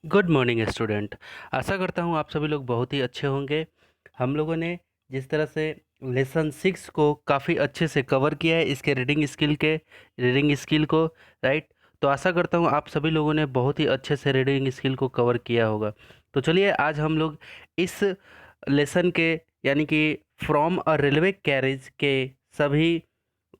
Good morning student. आशा करता हूँ आप सभी लोग बहुत ही अच्छे होंगे। हम लोगों ने जिस तरह से लेसन 6 को काफ़ी अच्छे से कवर किया है, इसके रीडिंग स्किल को, राइट। तो आशा करता हूँ आप सभी लोगों ने बहुत ही अच्छे से रीडिंग स्किल को कवर किया होगा। तो चलिए आज हम लोग इस लेसन के यानी कि फ्रॉम अ रेलवे कैरेज के सभी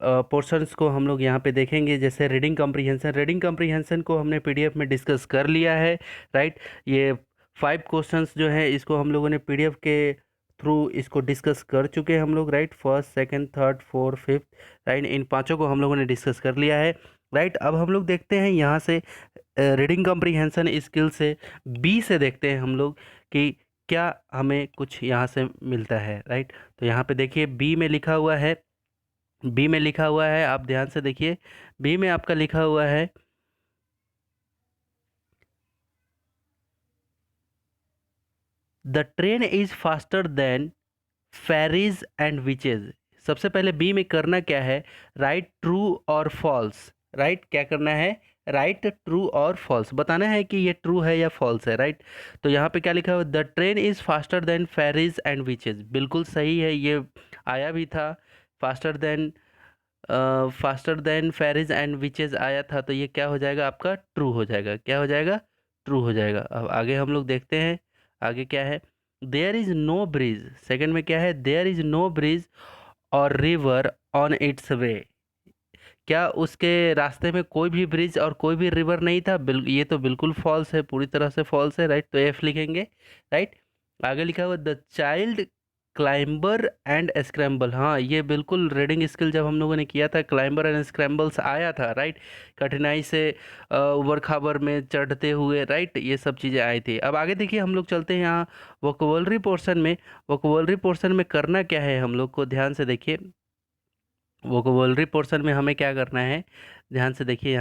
पोर्शंस को हम लोग यहाँ पे देखेंगे। जैसे रीडिंग कम्प्रीहेंशन को हमने पीडीएफ में डिस्कस कर लिया है, राइट। ये 5 क्वेश्चंस जो है इसको हम लोगों ने पीडीएफ के थ्रू इसको डिस्कस कर चुके हैं हम लोग, right. First, second, third, fourth, fifth, right, इन पांचों को हम लोगों ने डिस्कस कर लिया है, राइट। अब हम लोग देखते हैं यहाँ से रीडिंग कम्प्रीहेंशन स्किल से बी से देखते हैं हम लोग कि क्या हमें कुछ यहाँ से मिलता है, राइट। तो यहाँ पे देखिए बी में लिखा हुआ है, आप ध्यान से देखिए। बी में आपका लिखा हुआ है the train is faster than fairies and witches. सबसे पहले बी में करना क्या है, राइट ट्रू और फॉल्स, राइट। क्या करना है, राइट ट्रू और फॉल्स बताना है कि ये ट्रू है या फॉल्स है, राइट। तो यहाँ पे क्या लिखा हुआ, the train is faster than fairies and witches, बिल्कुल सही है। ये आया भी था, faster than fairies and witches आया था, तो ये क्या हो जाएगा आपका, ट्रू हो जाएगा। क्या हो जाएगा, ट्रू हो जाएगा। अब आगे हम लोग देखते हैं, आगे क्या है, there is no bridge. Second में क्या है, देयर इज नो ब्रिज और रिवर ऑन इट्स वे। क्या उसके रास्ते में कोई भी ब्रिज और कोई भी रिवर नहीं था, ये तो बिल्कुल फॉल्स है, पूरी तरह से फॉल्स है, राइट। तो एफ लिखेंगे, राइट। आगे लिखा हुआ the child climber and scramble. हाँ, ये बिल्कुल रीडिंग स्किल जब हम लोगों ने किया था, क्लाइंबर एंड स्क्रैम्बल्स आया था, राइट। कठिनाई से ऊबड़ खाबड़ में चढ़ते हुए, राइट, ये सब चीज़ें आई थी। अब आगे देखिए, हम लोग चलते हैं यहाँ वोकैबुलरी पोर्शन में। वोकैबुलरी पोर्शन में करना क्या है हम लोग को, ध्यान से देखिए। वोकैबुलरी पोर्शन में हमें क्या करना है, ध्यान से देखिए।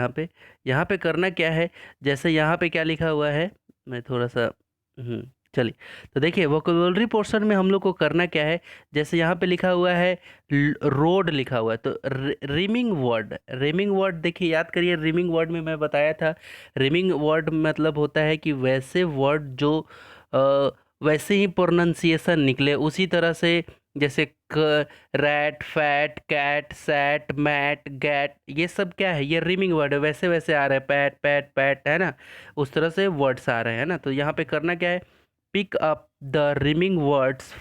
यहाँ पे करना क्या है, जैसे यहाँ पे क्या लिखा हुआ है, मैं थोड़ा सा चलिए। तो देखिए वोकैबुलरी पोर्शन में हम लोग को करना क्या है, जैसे यहाँ पे लिखा हुआ है रोड लिखा हुआ है, तो रिमिंग वर्ड देखिए, याद करिए। रिमिंग वर्ड में मैं बताया था, रिमिंग वर्ड मतलब होता है कि वैसे वर्ड जो अ, वैसे ही प्रोनाउंसिएशन निकले उसी तरह से, जैसे rat, fat, cat, sat, mat, gat, ये सब क्या है, ये रिमिंग वर्ड है, वैसे वैसे आ रहे हैं, पैट पैट पैट, है ना, उस तरह से वर्ड्स आ रहे हैं ना। तो यहाँ पे करना क्या है, pick up the rhyming words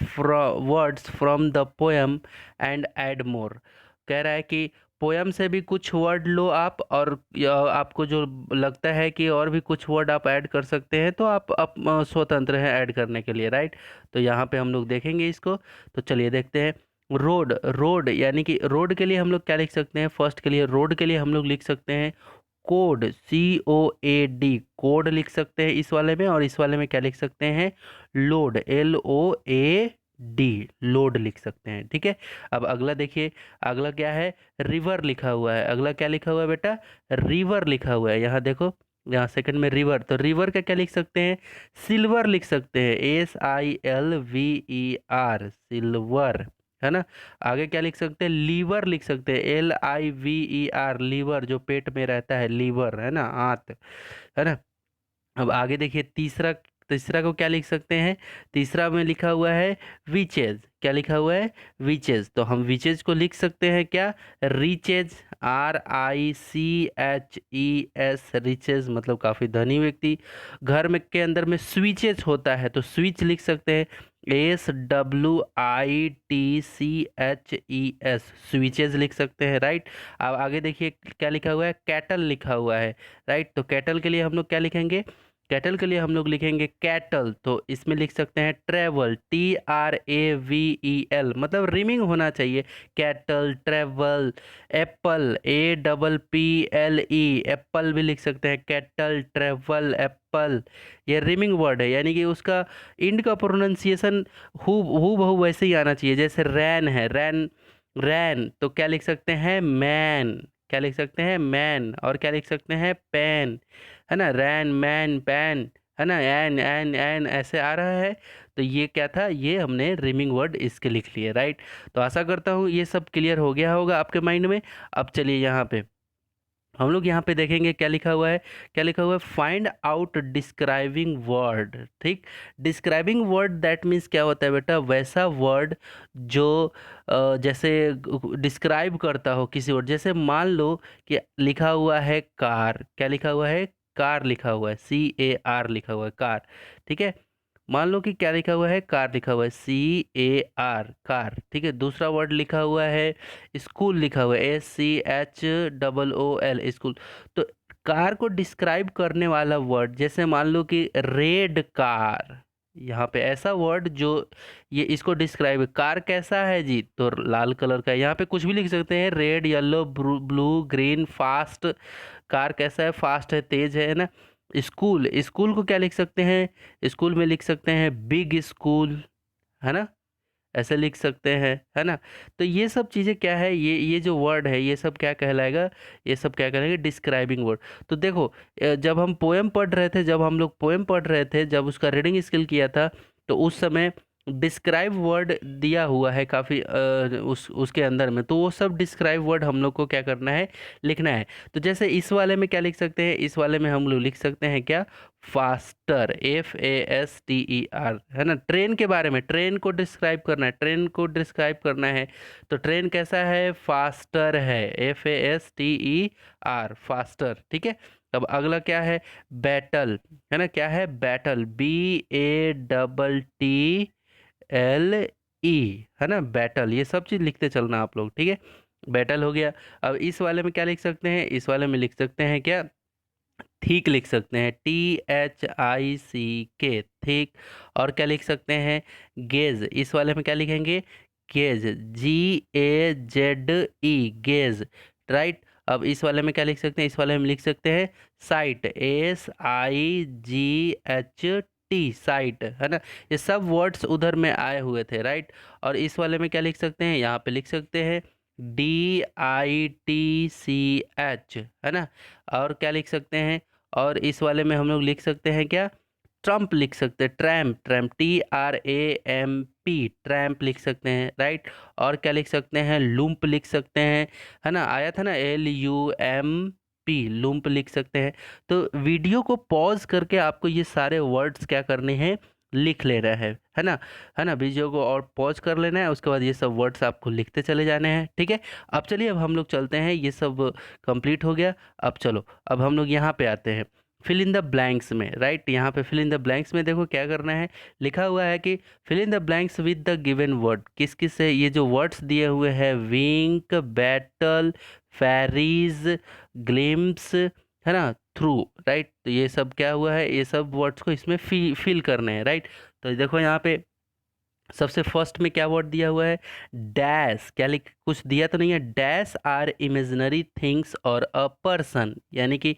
from the poem and add more. कह रहा है कि पोएम से भी कुछ वर्ड लो आप, और आपको जो लगता है कि और भी कुछ वर्ड आप ऐड कर सकते हैं, तो आप स्वतंत्र हैं ऐड करने के लिए, राइट। तो यहाँ पे हम लोग देखेंगे इसको। तो चलिए देखते हैं। रोड, रोड यानी कि रोड के लिए हम लोग क्या लिख सकते हैं, फर्स्ट के लिए रोड के लिए हम लोग लिख सकते हैं कोड, COAD, कोड लिख सकते हैं इस वाले में। और इस वाले में क्या लिख सकते हैं, लोड, LOAD, लोड लिख सकते हैं, ठीक है। अब अगला देखिए, अगला क्या है, रिवर लिखा हुआ है। अगला क्या लिखा हुआ है बेटा, रिवर लिखा हुआ है, यहाँ देखो, यहाँ सेकंड में रिवर, तो रिवर का क्या लिख सकते हैं, सिल्वर लिख सकते हैं, SILVER, सिल्वर, है ना। आगे क्या लिख सकते हैं, लीवर लिख सकते हैं, LIVER, लीवर जो पेट में रहता है, लीवर, है ना, आंत, है ना। अब आगे देखिए, तीसरा, तीसरा को क्या लिख सकते हैं, तीसरा में लिखा हुआ है विचेज। क्या लिखा हुआ है, विचेज, तो हम विचेज को लिख सकते हैं क्या, रिचेज, RICHES, रिचेज मतलब काफी धनी व्यक्ति। घर में के अंदर में स्विचेज होता है, तो स्विच लिख सकते हैं, SWITCHES, स्विचेज लिख सकते हैं, राइट। अब आगे देखिए क्या लिखा हुआ है, कैटल लिखा हुआ है, राइट। तो कैटल के लिए हम लोग क्या लिखेंगे, कैटल के लिए हम लोग लिखेंगे कैटल, तो इसमें लिख सकते हैं ट्रेवल, TRAVEL, मतलब रिमिंग होना चाहिए, cattle, travel. Apple, APPLE, Apple भी लिख सकते हैं, कैटल, ट्रेवल, एप्पल, ये रिमिंग वर्ड है, यानी कि उसका इंड का प्रोनाउंसिएशन हु बहु वैसे ही आना चाहिए। जैसे रैन है, रैन, रैन, तो क्या लिख सकते हैं, मैन, क्या लिख सकते हैं, मैन। और क्या लिख सकते हैं, पेन, है ना, रैन, मैन, पैन, है ना, एन एन एन ऐसे आ रहा है। तो ये क्या था, ये हमने रिमिंग वर्ड इसके लिख लिए, राइट। तो आशा करता हूँ ये सब क्लियर हो गया होगा आपके माइंड में। अब चलिए यहाँ पे हम लोग यहाँ पे देखेंगे क्या लिखा हुआ है, क्या लिखा हुआ है, फाइंड आउट डिस्क्राइबिंग वर्ड। ठीक, डिस्क्राइबिंग वर्ड दैट मीन्स क्या होता है बेटा, वैसा वर्ड जो जैसे डिस्क्राइब करता हो किसी वर्ड। जैसे मान लो कि लिखा हुआ है कार, क्या लिखा हुआ है, कार लिखा हुआ है, CAR लिखा हुआ है कार। ठीक है, मान लो कि क्या लिखा हुआ है, कार लिखा हुआ है, CAR कार। ठीक है, दूसरा वर्ड लिखा हुआ है स्कूल, लिखा हुआ है SCHOOL स्कूल। तो कार को डिस्क्राइब करने वाला वर्ड, जैसे मान लो कि रेड कार, यहाँ पे ऐसा वर्ड जो ये इसको डिस्क्राइब, कार कैसा है जी, तो लाल कलर का है। यहाँ पे कुछ भी लिख सकते हैं, red, yellow, blue, green, fast, car कैसा है, फास्ट है, तेज है ना। स्कूल, स्कूल को क्या लिख सकते हैं, स्कूल में लिख सकते हैं बिग स्कूल, है ना, ऐसे लिख सकते हैं, है ना। तो ये सब चीज़ें क्या है, ये जो वर्ड है ये सब क्या कहलाएगा, ये सब क्या कहलाएगा, डिस्क्राइबिंग वर्ड। तो देखो जब हम पोएम पढ़ रहे थे, जब हम लोग पोएम पढ़ रहे थे, जब उसका रीडिंग स्किल किया था, तो उस समय डिस्क्राइब वर्ड दिया हुआ है काफ़ी उस उसके अंदर में, तो वो सब डिस्क्राइब वर्ड हम लोग को क्या करना है, लिखना है। तो जैसे इस वाले में क्या लिख सकते हैं, इस वाले में हम लोग लिख सकते हैं क्या, फास्टर, FASTER, है ना। ट्रेन के बारे में, ट्रेन को डिस्क्राइब करना है, ट्रेन को डिस्क्राइब करना है, तो ट्रेन कैसा है, फास्टर है, FASTER फास्टर। ठीक है, अब अगला क्या है, बैटल, है ना, क्या है, बैटल, BATTLE, है ना, बैटल। ये सब चीज़ लिखते चलना आप लोग, ठीक है। बैटल हो गया। अब इस वाले में क्या लिख सकते हैं, इस वाले में लिख सकते हैं क्या, ठीक लिख सकते हैं, THICK, ठीक। और क्या लिख सकते हैं, गेज, इस वाले में क्या लिखेंगे, गेज, GAZE, गेज, राइट। अब इस वाले में क्या लिख सकते हैं, इस वाले में लिख सकते हैं साइट, SIGHT, साइट, है ना। ये सब वर्ड्स उधर में आए हुए थे, राइट। और इस वाले में क्या लिख सकते हैं, यहाँ पे लिख सकते हैं DITCH, है ना। और क्या लिख सकते हैं, और इस वाले में हम लोग लिख सकते हैं क्या, ट्रम्प लिख सकते हैं, ट्रैम्प, ट्रैम्प, TRAMP, ट्रैम्प लिख सकते हैं, राइट। और क्या लिख सकते हैं, लूम्प लिख सकते हैं, है ना, आया था ना, LUMP, लूम्प लिख सकते हैं। तो वीडियो को पॉज करके आपको ये सारे वर्ड्स क्या करने हैं, लिख ले रहे हैं, है ना, है ना। वीडियो को और पॉज कर लेना है, उसके बाद ये सब वर्ड्स आपको लिखते चले जाने हैं, ठीक है। अब चलिए, अब हम लोग चलते हैं, ये सब कंप्लीट हो गया। अब चलो, अब हम लोग यहाँ पे आते हैं फिल इन द ब्लैंक्स में, राइट। यहाँ पे फिल इन द ब्लैंक्स में देखो क्या करना है, लिखा हुआ है कि fill in the blanks with the given word. किस किस से, ये जो वर्ड्स दिए हुए हैं, विंक, बैटल, फेरीज, ग्लिम्स, है ना, थ्रू, राइट। तो ये सब क्या हुआ है, ये सब वर्ड्स को इसमें फिल करने हैं, राइट। तो देखो यहाँ पे सबसे फर्स्ट में क्या वर्ड दिया हुआ है, डैश, क्या लिख, कुछ दिया तो नहीं है, डैश आर इमेजिनरी थिंग्स और अ पर्सन, यानी कि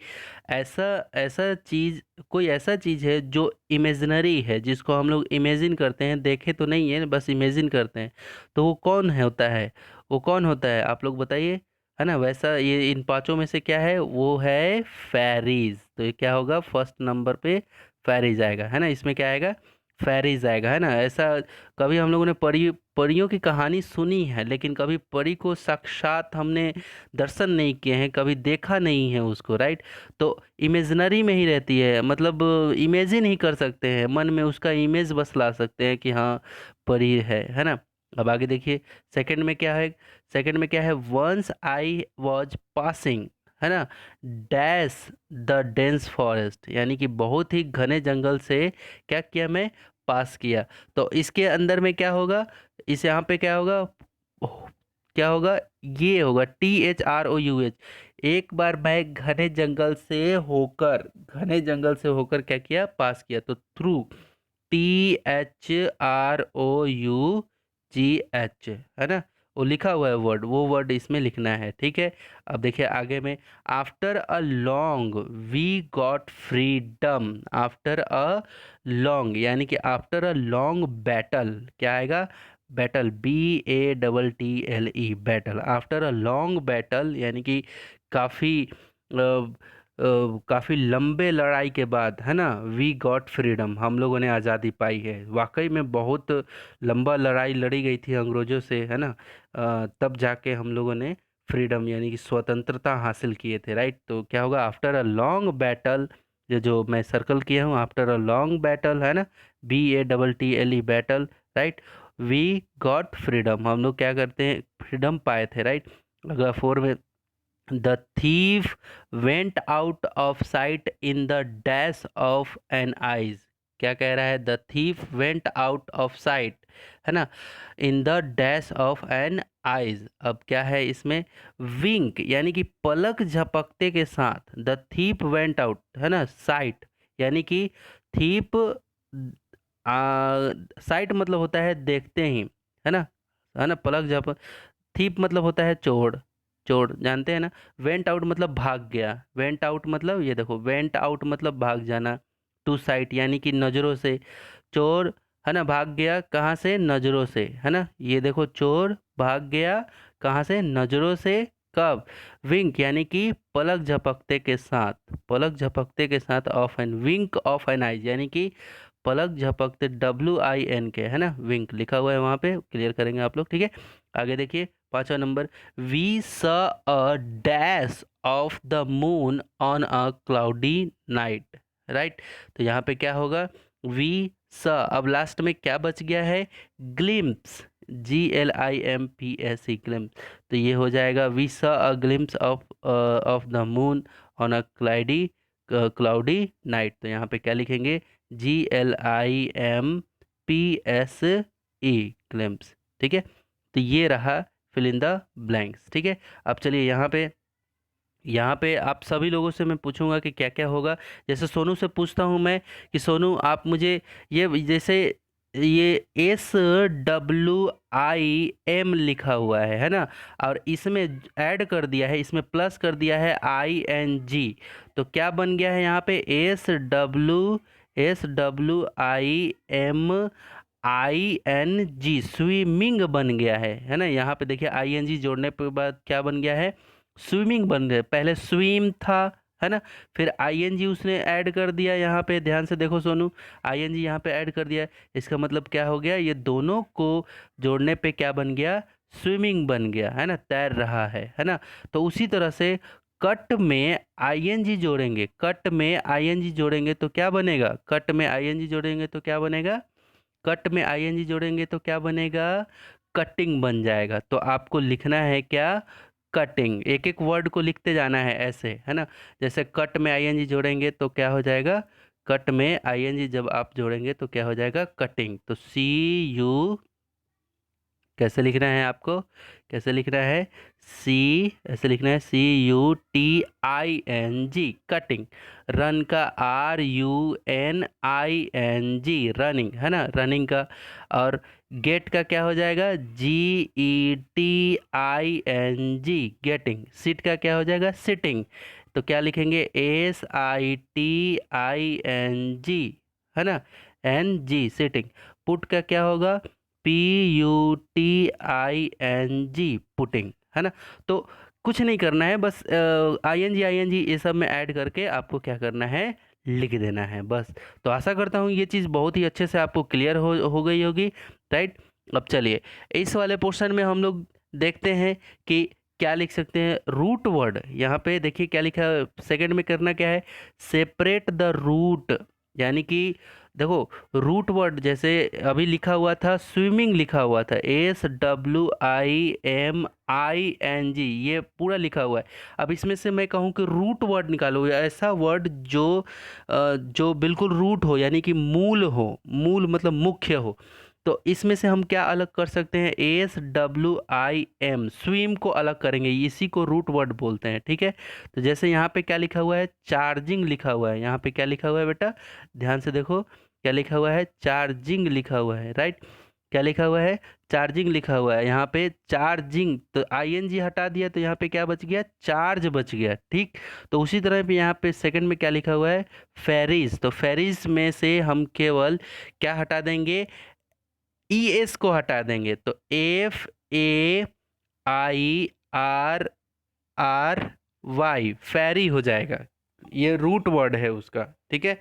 ऐसा ऐसा चीज, कोई ऐसा चीज है जो इमेजिनरी है, जिसको हम लोग इमेजिन करते हैं, देखे तो नहीं है, बस इमेजिन करते हैं। तो वो कौन है होता है, वो कौन होता है, आप लोग बताइए, है ना। वैसा ये इन पांचों में से क्या है, वो है फेरीज। तो ये क्या होगा, फर्स्ट नंबर पे फेरीज आएगा, है ना, इसमें क्या आएगा, फेरीज आएगा, है ना। ऐसा कभी हम लोगों ने परियों की कहानी सुनी है, लेकिन कभी परी को साक्षात हमने दर्शन नहीं किए हैं, कभी देखा नहीं है उसको, राइट। तो इमेजिनरी में ही रहती है, मतलब इमेजिन ही कर सकते हैं, मन में उसका इमेज बस ला सकते हैं कि हाँ परी है ना। अब आगे देखिए, सेकंड में क्या है, सेकंड में क्या है, वंस आई वॉज पासिंग, है ना, डैश द डेंस फॉरेस्ट, यानी कि बहुत ही घने जंगल से क्या किया, मैं पास किया। तो इसके अंदर में क्या होगा, इस यहाँ पे क्या होगा, क्या होगा, ये होगा THROUH। एक बार मैं घने जंगल से होकर, घने जंगल से होकर क्या किया, पास किया। तो थ्रू, THROUGH, है ना, वो लिखा हुआ है वर्ड, वो वर्ड इसमें लिखना है, ठीक है। अब देखिए आगे में, after a long we got freedom, after a long, यानी कि आफ्टर अ लॉन्ग बैटल, क्या आएगा, battle, BATTLE, battle, after a long battle, यानी कि काफ़ी काफ़ी लंबे लड़ाई के बाद, है ना, वी गॉट फ्रीडम, हम लोगों ने आज़ादी पाई है। वाकई में बहुत लंबा लड़ाई लड़ी गई थी अंग्रेज़ों से, है ना, तब जाके हम लोगों ने फ्रीडम यानी कि स्वतंत्रता हासिल किए थे, राइट। तो क्या होगा, आफ्टर अ लॉन्ग बैटल, ये जो मैं सर्कल किया हूँ, आफ्टर अ लॉन्ग बैटल है ना, BATTLE battle, right, we got freedom, हम लोग क्या करते हैं, फ्रीडम पाए थे, राइट। अगला 4 में, the thief went out of sight in the dash of an eyes, क्या कह रहा है, the thief went out of sight, है ना, in the dash of an eyes. अब क्या है इसमें, विंक यानी कि पलक झपकते के साथ, द थीप वेंट आउट, है ना, साइट यानी कि थीप, साइट मतलब होता है देखते ही, है ना, पलक झपक, थीप मतलब होता है चोर, चोर जानते हैं ना। वेंट आउट मतलब भाग गया, वेंट आउट मतलब ये देखो, वेंट आउट मतलब भाग जाना, टू साइट यानी कि नज़रों से, चोर, है ना, भाग गया कहाँ से, नज़रों से, है ना, ये देखो चोर भाग गया कहाँ से, नज़रों से, कब, विंक यानी कि पलक झपकते के साथ, पलक झपकते के साथ, of an wink of an eyes यानी कि पलक झपकते, WINK, है ना, विंक लिखा हुआ है वहाँ पे, क्लियर करेंगे आप लोग, ठीक है। आगे देखिए 5वां नंबर, वी स a dash of the moon on a cloudy night, right. तो यहाँ पे क्या होगा, वी स, अब लास्ट में क्या बच गया है, ग्लिम्प्स, GLIMPS, ग्लिम्प्स, तो ये हो जाएगा वी स अ glimpse of the moon on a cloudy night. तो यहाँ पे क्या लिखेंगे, GLIMPSE, ग्लिम्प्स, ठीक है। तो ये रहा फिल इन द ब्लैंक्स, ठीक है। अब चलिए यहाँ पे आप सभी लोगों से मैं पूछूंगा कि क्या क्या होगा। जैसे सोनू से पूछता हूँ मैं कि सोनू आप मुझे ये, जैसे ये SWIM लिखा हुआ है ना, और इसमें ऐड कर दिया है, इसमें प्लस कर दिया है ING, तो क्या बन गया है यहाँ पे, SWIM स्विमिंग बन गया है ना। यहाँ पे देखिए ING जोड़ने के बाद क्या बन गया है, स्विमिंग बन गया, पहले स्विम था, है ना, फिर ING उसने ऐड कर दिया, यहाँ पे ध्यान से देखो सोनू, ING यहाँ पे ऐड कर दिया, इसका मतलब क्या हो गया, ये दोनों को जोड़ने पे क्या बन गया, स्विमिंग बन गया, है ना, तैर रहा है ना। तो उसी तरह से कट में ING जोड़ेंगे, कट में ING जोड़ेंगे तो क्या बनेगा, कट में ING जोड़ेंगे तो क्या बनेगा, कट में ING जोड़ेंगे तो क्या बनेगा, कटिंग बन जाएगा। तो आपको लिखना है क्या, कटिंग, एक एक वर्ड को लिखते जाना है ऐसे, है ना। जैसे कट में ING जोड़ेंगे तो क्या हो जाएगा, कट में ING जब आप जोड़ेंगे तो क्या हो जाएगा, कटिंग। तो CU, कैसे लिखना है आपको, कैसे लिखना है, सी, ऐसे लिखना है, CUTING, कटिंग। रन का RUNING, रनिंग, है ना, रनिंग का। और गेट का क्या हो जाएगा, GETING, गेटिंग। सिट का क्या हो जाएगा, सिटिंग, तो क्या लिखेंगे, SITING, है ना, NG, सिटिंग। पुट का क्या होगा, PUTING, पुटिंग, है ना। तो कुछ नहीं करना है, बस ING ये सब में ऐड करके आपको क्या करना है, लिख देना है बस। तो आशा करता हूँ ये चीज़ बहुत ही अच्छे से आपको क्लियर हो गई होगी, राइट। अब चलिए इस वाले पोर्शन में हम लोग देखते हैं कि क्या लिख सकते हैं, रूट वर्ड। यहाँ पे देखिए क्या लिखा है, सेकंड में करना क्या है, सेपरेट द रूट, यानी कि देखो रूट वर्ड, जैसे अभी लिखा हुआ था स्विमिंग, लिखा हुआ था SWIMING, ये पूरा लिखा हुआ है। अब इसमें से मैं कहूँ कि रूट वर्ड निकालो, या ऐसा वर्ड जो बिल्कुल रूट हो, यानी कि मूल हो, मूल मतलब मुख्य हो। तो इसमें से हम क्या अलग कर सकते हैं, SWIM, स्विम को अलग करेंगे, इसी को रूट वर्ड बोलते हैं, ठीक है। तो जैसे यहाँ पे क्या लिखा हुआ है, चार्जिंग लिखा हुआ है, यहाँ पे क्या लिखा हुआ है बेटा, ध्यान से देखो, क्या लिखा हुआ है, चार्जिंग लिखा हुआ है, राइट। क्या लिखा हुआ है, चार्जिंग लिखा हुआ है, यहाँ पे चार्जिंग, तो ING हटा दिया तो यहाँ पे क्या बच गया, चार्ज बच गया, ठीक। तो उसी तरह पे यहाँ पे सेकंड में क्या लिखा हुआ है, फेरिस, तो फेरिस में से हम केवल क्या हटा देंगे, ES को हटा देंगे, तो FAIRRY, फेरी हो जाएगा, ये रूट वर्ड है उसका, ठीक है,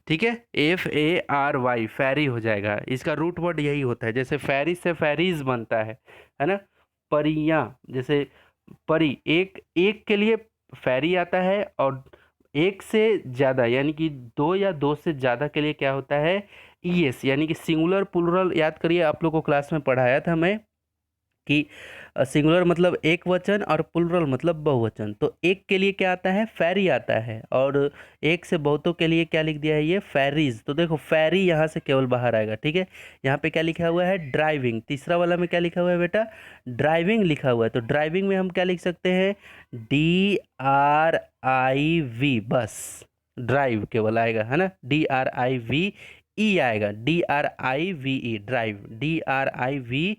ठीक है, FARY, फेरी हो जाएगा, इसका रूट वर्ड यही होता है। जैसे फेरिस से फेरीज बनता है ना, परियां, जैसे परी, एक एक के लिए फेरी आता है, और एक से ज़्यादा यानी कि दो या दो से ज़्यादा के लिए क्या होता है, ईएस, यानी कि सिंगुलर प्लूरल। याद करिए, आप लोग को क्लास में पढ़ाया था मैं कि सिंगुलर मतलब एक वचन और प्लूरल मतलब बहुवचन। तो एक के लिए क्या आता है, फेरी आता है, और एक से बहुतों के लिए क्या लिख दिया है, ये फेरीज। तो देखो फेरी यहाँ से केवल बाहर आएगा, ठीक है। यहाँ पे क्या लिखा हुआ है, ड्राइविंग। तीसरा वाला में क्या लिखा हुआ है बेटा, ड्राइविंग लिखा हुआ है। तो ड्राइविंग में हम क्या लिख सकते हैं, DRIV, बस ड्राइव केवल आएगा, है ना, DRIVE आएगा, DRIVE, ड्राइव, DRIVE।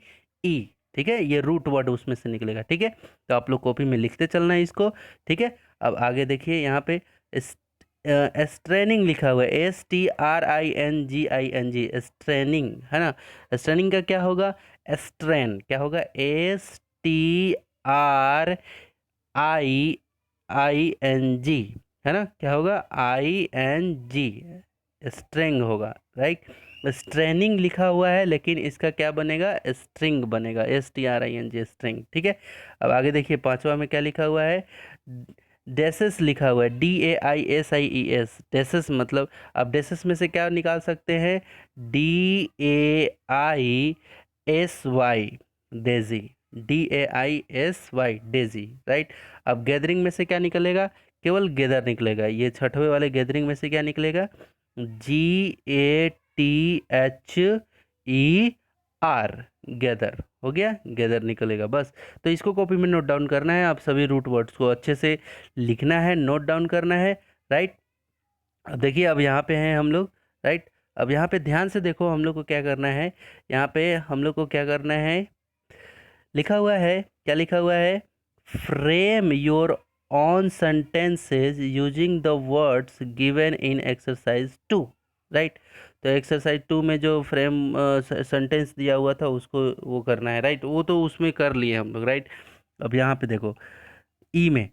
ठीक है, ये रूट वर्ड उसमें से निकलेगा, ठीक है। तो आप लोग कॉपी में लिखते चलना है इसको, ठीक है। अब आगे देखिए, यहाँ पे स्ट्रेनिंग लिखा हुआ है, STRINGING, स्ट्रेनिंग, है ना। स्ट्रेनिंग का क्या होगा, स्ट्रेन, क्या होगा, STRIING, है ना, क्या होगा, ING, स्ट्रेंग होगा, राइट। स्ट्रेनिंग लिखा हुआ है, लेकिन इसका क्या बनेगा, स्ट्रिंग बनेगा, STRING, स्ट्रिंग, ठीक है। अब आगे देखिए, पांचवा में क्या लिखा हुआ है, डेसेस लिखा हुआ है, DAISIES, डेसेस मतलब, अब डेसेस में से क्या निकाल सकते हैं, DAISY, Daisy, DAISY, Daisy, right. अब गैदरिंग में से क्या निकलेगा, केवल गैदर निकलेगा। ये छठवें वाले गैदरिंग में से क्या निकलेगा, GATHER, गैदर, हो गया, गैदर निकलेगा, बस। तो इसको कॉपी में नोट डाउन करना है, आप सभी रूट वर्ड्स को अच्छे से लिखना है, नोट डाउन करना है, राइट। अब देखिए, अब यहाँ पे हैं हम लोग, राइट। अब यहाँ पे ध्यान से देखो, हम लोग को क्या करना है, यहाँ पे हम लोग को क्या करना है, लिखा हुआ है, क्या लिखा हुआ है, frame your on sentences using the words given in exercise 2, right. तो एक्सरसाइज 2 में जो फ्रेम सेंटेंस दिया हुआ था उसको वो करना है, राइट। वो तो उसमें कर लिए हम लोग, राइट। अब यहाँ पे देखो, ई में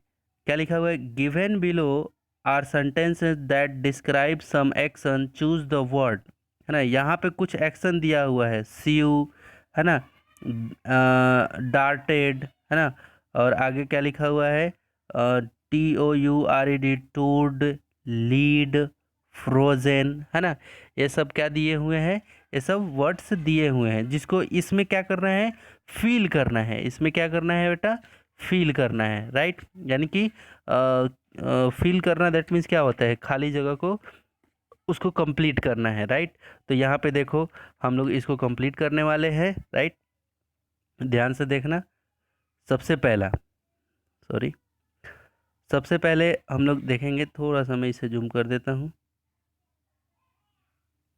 क्या लिखा हुआ है, given below are sentences that describe some action, choose the word, है ना। यहाँ पे कुछ एक्शन दिया हुआ है, सीयू, है ना, डार्टेड, है ना, और आगे क्या लिखा हुआ है, TOURED, टूड, लीड, फ्रोजन, है ना। ये सब क्या दिए हुए हैं, ये सब वर्ड्स दिए हुए हैं, जिसको इसमें क्या करना है, फील करना है। इसमें क्या करना है बेटा, फील करना है, राइट। यानी कि फील करना, दैट मीन्स क्या होता है, खाली जगह को उसको कंप्लीट करना है, राइट। तो यहाँ पे देखो, हम लोग इसको कंप्लीट करने वाले हैं, राइट। ध्यान से देखना, सबसे पहला, सॉरी, सबसे पहले हम लोग देखेंगे, थोड़ा सा मैं इसे जूम कर देता हूँ।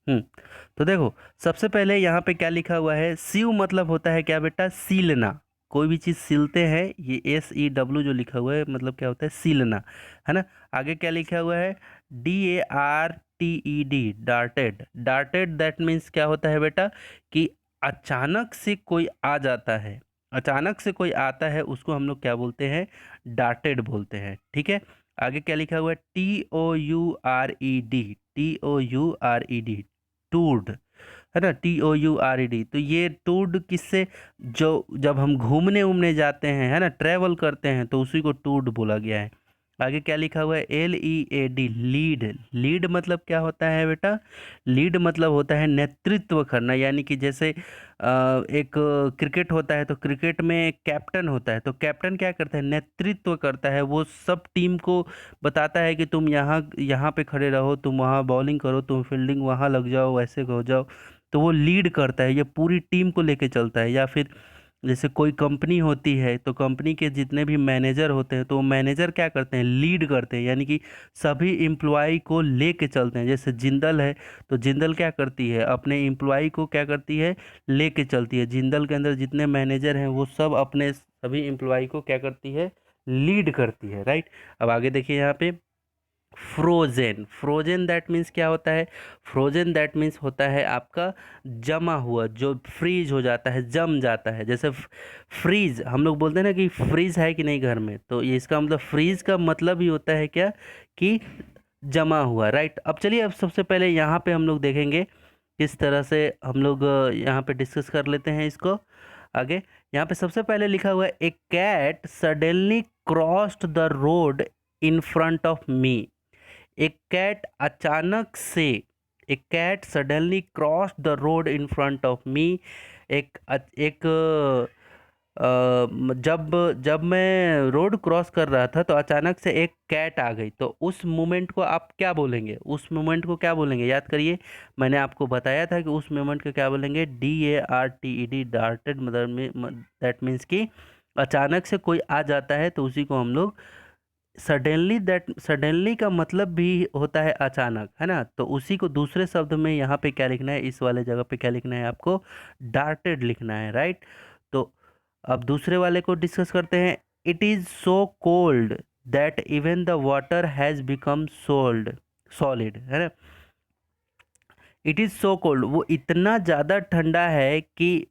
तो देखो, सबसे पहले यहाँ पे क्या लिखा हुआ है, सीव मतलब होता है क्या बेटा, सीलना। कोई भी चीज़ सीलते हैं, ये SEW जो लिखा हुआ है मतलब क्या होता है, सीलना, है ना। आगे क्या लिखा हुआ है, DARTED, darted, darted, that means क्या होता है बेटा, कि अचानक से कोई आ जाता है, अचानक से कोई आता है, उसको हम लोग क्या बोलते हैं, डार्टेड बोलते हैं, ठीक है। आगे क्या लिखा हुआ है, TOURED, टूर्ड, है ना, TOURED। तो ये टूर्ड किससे, जो जब हम घूमने उमने जाते हैं, है ना, ट्रेवल करते हैं, तो उसी को टूर्ड बोला गया है। आगे क्या लिखा हुआ है, LEAD, लीड, लीड मतलब क्या होता है बेटा, लीड मतलब होता है नेतृत्व करना। यानी कि जैसे एक क्रिकेट होता है, तो क्रिकेट में कैप्टन होता है, तो कैप्टन क्या करता है, नेतृत्व करता है, वो सब टीम को बताता है कि तुम यहाँ यहाँ पे खड़े रहो, तुम वहाँ बॉलिंग करो, तुम फील्डिंग वहाँ लग जाओ, वैसे हो जाओ। तो वो लीड करता है, ये पूरी टीम को लेके चलता है। या फिर जैसे कोई कंपनी होती है, तो कंपनी के जितने भी मैनेजर होते हैं, तो मैनेजर क्या करते हैं, लीड करते हैं, यानी कि सभी एम्प्लॉय को लेके चलते हैं। जैसे जिंदल है, तो जिंदल क्या करती है, अपने एम्प्लॉय को क्या करती है, लेके चलती है। जिंदल के अंदर जितने मैनेजर हैं, वो सब अपने सभी एम्प्लॉय को क्या करती है, लीड करती है, राइट। अब आगे देखिए, यहाँ पे फ्रोजन, फ्रोजन दैट मीन्स क्या होता है, फ्रोजन दैट मीन्स होता है आपका जमा हुआ, जो फ्रीज हो जाता है, जम जाता है। जैसे फ्रीज हम लोग बोलते हैं ना कि फ्रीज है कि नहीं घर में, तो ये इसका मतलब, फ्रीज का मतलब ही होता है क्या, कि जमा हुआ, राइट। अब चलिए, अब सबसे पहले यहाँ पे हम लोग देखेंगे किस तरह से हम लोग यहाँ पे डिस्कस कर लेते हैं इसको आगे। यहाँ पे सबसे पहले लिखा हुआ है a cat suddenly crossed the road in front of me. एक कैट अचानक से, एक cat suddenly crossed the road in front of me. एक जब जब मैं रोड क्रॉस कर रहा था तो अचानक से एक कैट आ गई, तो उस मोमेंट को आप क्या बोलेंगे? उस मोमेंट को क्या बोलेंगे? याद करिए, मैंने आपको बताया था कि उस मोमेंट को क्या बोलेंगे, DARTED, डार्टेड, मतलब दैट मीन्स कि अचानक से कोई आ जाता है तो उसी को हम लोग सडनली, दैट सडनली का मतलब भी होता है अचानक, है ना। तो उसी को दूसरे शब्द में यहाँ पे क्या लिखना है, इस वाले जगह पे क्या लिखना है आपको, डार्टेड लिखना है, राइट। तो अब दूसरे वाले को डिस्कस करते हैं। It is so cold that even the water has become sold solid, है ना। इट इज सो कोल्ड, वो इतना ज़्यादा ठंडा है कि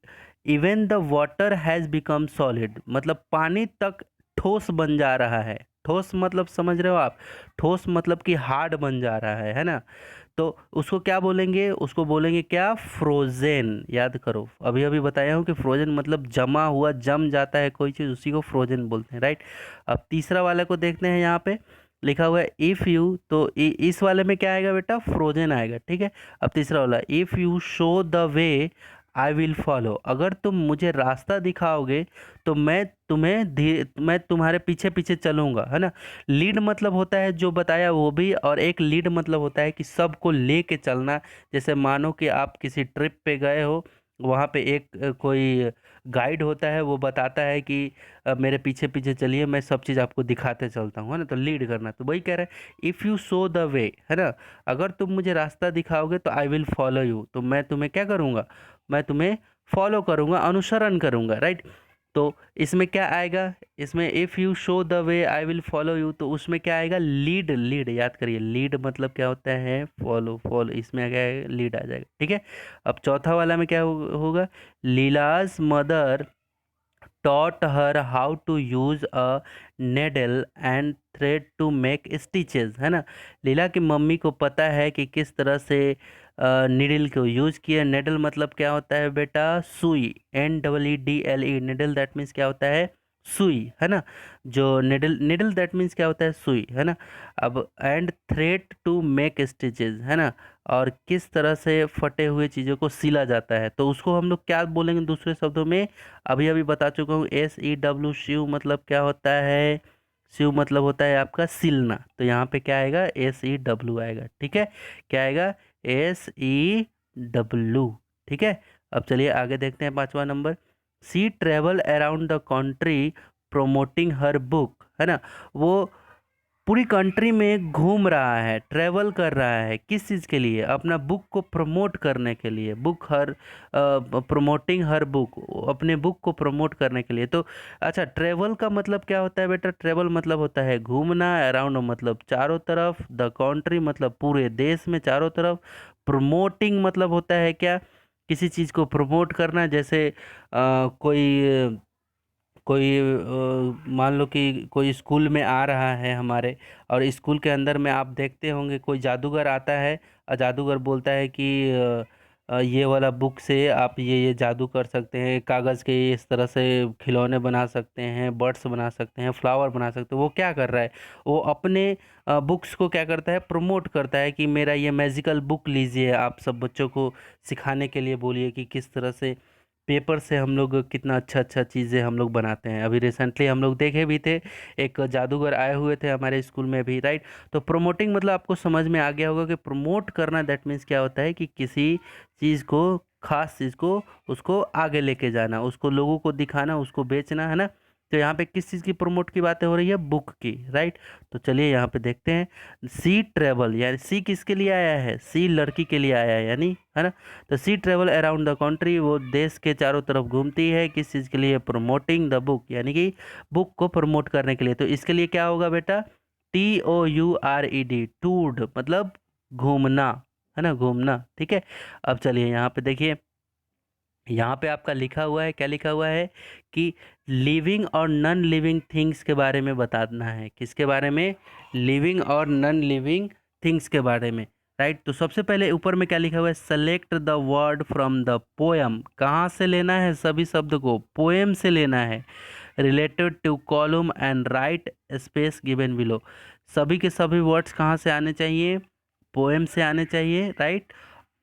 even the water has become solid, मतलब पानी तक ठोस बन जा रहा है। ठोस मतलब समझ रहे हो आप, ठोस मतलब कि हार्ड बन जा रहा है ना। तो उसको क्या बोलेंगे? उसको बोलेंगे क्या, फ्रोज़न। याद करो, अभी अभी बताया हूँ कि फ्रोज़न मतलब जमा हुआ, जम जाता है कोई चीज़, उसी को फ्रोज़न बोलते हैं, राइट। अब तीसरा वाले को देखते हैं, यहाँ पे लिखा हुआ है इफ़ यू, तो इस वाले में क्या आएगा बेटा, फ्रोजन आएगा, ठीक है। अब तीसरा वाला, if you show the way I will follow, अगर तुम मुझे रास्ता दिखाओगे तो मैं तुम्हारे पीछे पीछे चलूँगा, है ना। लीड मतलब होता है जो बताया वो भी, और एक लीड मतलब होता है कि सबको लेके चलना। जैसे मानो कि आप किसी ट्रिप पे गए हो, वहाँ पे एक कोई गाइड होता है, वो बताता है कि मेरे पीछे पीछे चलिए, मैं सब चीज़ आपको दिखाते चलता हूँ, है ना। तो लीड करना, तो वही कह रहा है, if you show the way, है ना, अगर तुम मुझे रास्ता दिखाओगे तो आई विल फॉलो यू, तो मैं तुम्हें क्या करूँगा, मैं तुम्हें फॉलो करूँगा, अनुसरण करूँगा, राइट। तो इसमें क्या आएगा, इसमें if you show the way I will follow you, तो उसमें क्या आएगा, लीड। लीड याद करिए, लीड मतलब क्या होता है, फॉलो। फॉलो इसमें आ गया, लीड आ जाएगा, ठीक है। अब चौथा वाला में क्या होगा, लीलाज mother taught her how to use a needle and thread to make stitches, है ना। लीला की मम्मी को पता है कि किस तरह से निडल को यूज़ किया। निडल मतलब क्या होता है बेटा, सुई, NEEDLE, निडल दैट मीन्स क्या होता है, सुई, है ना। जो निडल, निडल दैट मीन्स क्या होता है, सुई, है ना। अब and thread to make stitches, है ना, और किस तरह से फटे हुए चीज़ों को सिला जाता है, तो उसको हम लोग क्या बोलेंगे दूसरे शब्दों में, अभी अभी बता चुका हूँ, SEW, शिव मतलब क्या होता है, शिव मतलब होता है आपका सिलना, तो यहाँ पे क्या आएगा, SEW आएगा, ठीक है। क्या आएगा, SEW, ठीक है। अब चलिए आगे देखते हैं, पांचवा number, she travel around the country promoting her book, है ना। वो पूरी कंट्री में घूम रहा है, ट्रैवल कर रहा है, किस चीज़ के लिए, अपना बुक को प्रमोट करने के लिए। बुक हर, प्रमोटिंग हर बुक, अपने बुक को प्रमोट करने के लिए। तो अच्छा, ट्रैवल का मतलब क्या होता है बेटा, ट्रैवल मतलब होता है घूमना, अराउंड मतलब चारों तरफ, द कंट्री मतलब पूरे देश में चारों तरफ, प्रमोटिंग मतलब होता है क्या, किसी चीज़ को प्रमोट करना। जैसे कोई कोई मान लो कि कोई स्कूल में आ रहा है हमारे, और स्कूल के अंदर में आप देखते होंगे कोई जादूगर आता है, और जादूगर बोलता है कि ये वाला बुक से आप ये जादू कर सकते हैं, कागज़ के इस तरह से खिलौने बना सकते हैं, बर्ड्स बना सकते हैं, फ्लावर बना सकते हैं। वो क्या कर रहा है, वो अपने बुक्स को क्या करता है, प्रमोट करता है कि मेरा ये मैजिकल बुक लीजिए, आप सब बच्चों को सिखाने के लिए बोलिए कि किस तरह से पेपर से हम लोग कितना अच्छा अच्छा चीज़ें हम लोग बनाते हैं। अभी रिसेंटली हम लोग देखे भी थे, एक जादूगर आए हुए थे हमारे स्कूल में भी, राइट। तो प्रोमोटिंग मतलब आपको समझ में आ गया होगा कि प्रमोट करना दैट मीन्स क्या होता है, कि किसी चीज़ को, खास चीज़ को, उसको आगे लेके जाना, उसको लोगों को दिखाना, उसको बेचना, है ना। तो यहाँ पे किस चीज़ की प्रमोट की बातें हो रही है, बुक की, राइट। तो चलिए यहाँ पे देखते हैं, सी ट्रेवल, यानी सी किसके लिए आया है, सी लड़की के लिए आया है, यानी, है ना। तो सी ट्रेवल अराउंड द कंट्री, वो देश के चारों तरफ घूमती है, किस चीज़ के लिए, प्रमोटिंग द बुक, यानी कि बुक को प्रमोट करने के लिए। तो इसके लिए क्या होगा बेटा, TOURED, टूर्ड मतलब घूमना, है ना, घूमना, ठीक है। अब चलिए यहाँ पे देखिए, यहाँ पे आपका लिखा हुआ है, क्या लिखा हुआ है, कि लिविंग और नॉन लिविंग थिंग्स के बारे में बताना है। किसके बारे में, लिविंग और नॉन लिविंग थिंग्स के बारे में। राइट। तो सबसे पहले ऊपर में क्या लिखा हुआ है, select the word from the poem. कहाँ से लेना है सभी शब्द को, पोएम से लेना है। Related to column and write space given below. सभी के सभी वर्ड्स कहाँ से आने चाहिए, पोएम से आने चाहिए, राइट।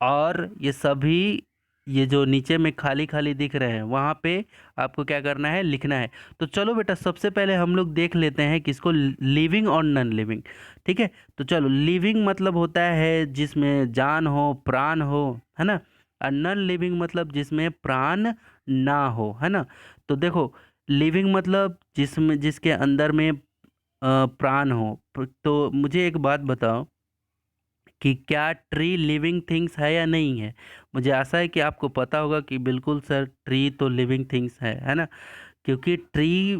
और ये सभी, ये जो नीचे में खाली खाली दिख रहे हैं वहाँ पे आपको क्या करना है, लिखना है। तो चलो बेटा सबसे पहले हम लोग देख लेते हैं किसको, लिविंग और नॉन लिविंग। ठीक है। तो चलो, लिविंग मतलब होता है जिसमें जान हो, प्राण हो, है ना। और नॉन लिविंग मतलब जिसमें प्राण ना हो, है ना। तो देखो, लिविंग मतलब जिसमें, जिसके अंदर में प्राण हो। तो मुझे एक बात बताओ कि क्या ट्री लिविंग थिंग्स है या नहीं है। मुझे आशा है कि आपको पता होगा कि बिल्कुल सर, ट्री तो लिविंग थिंग्स है ना। क्योंकि ट्री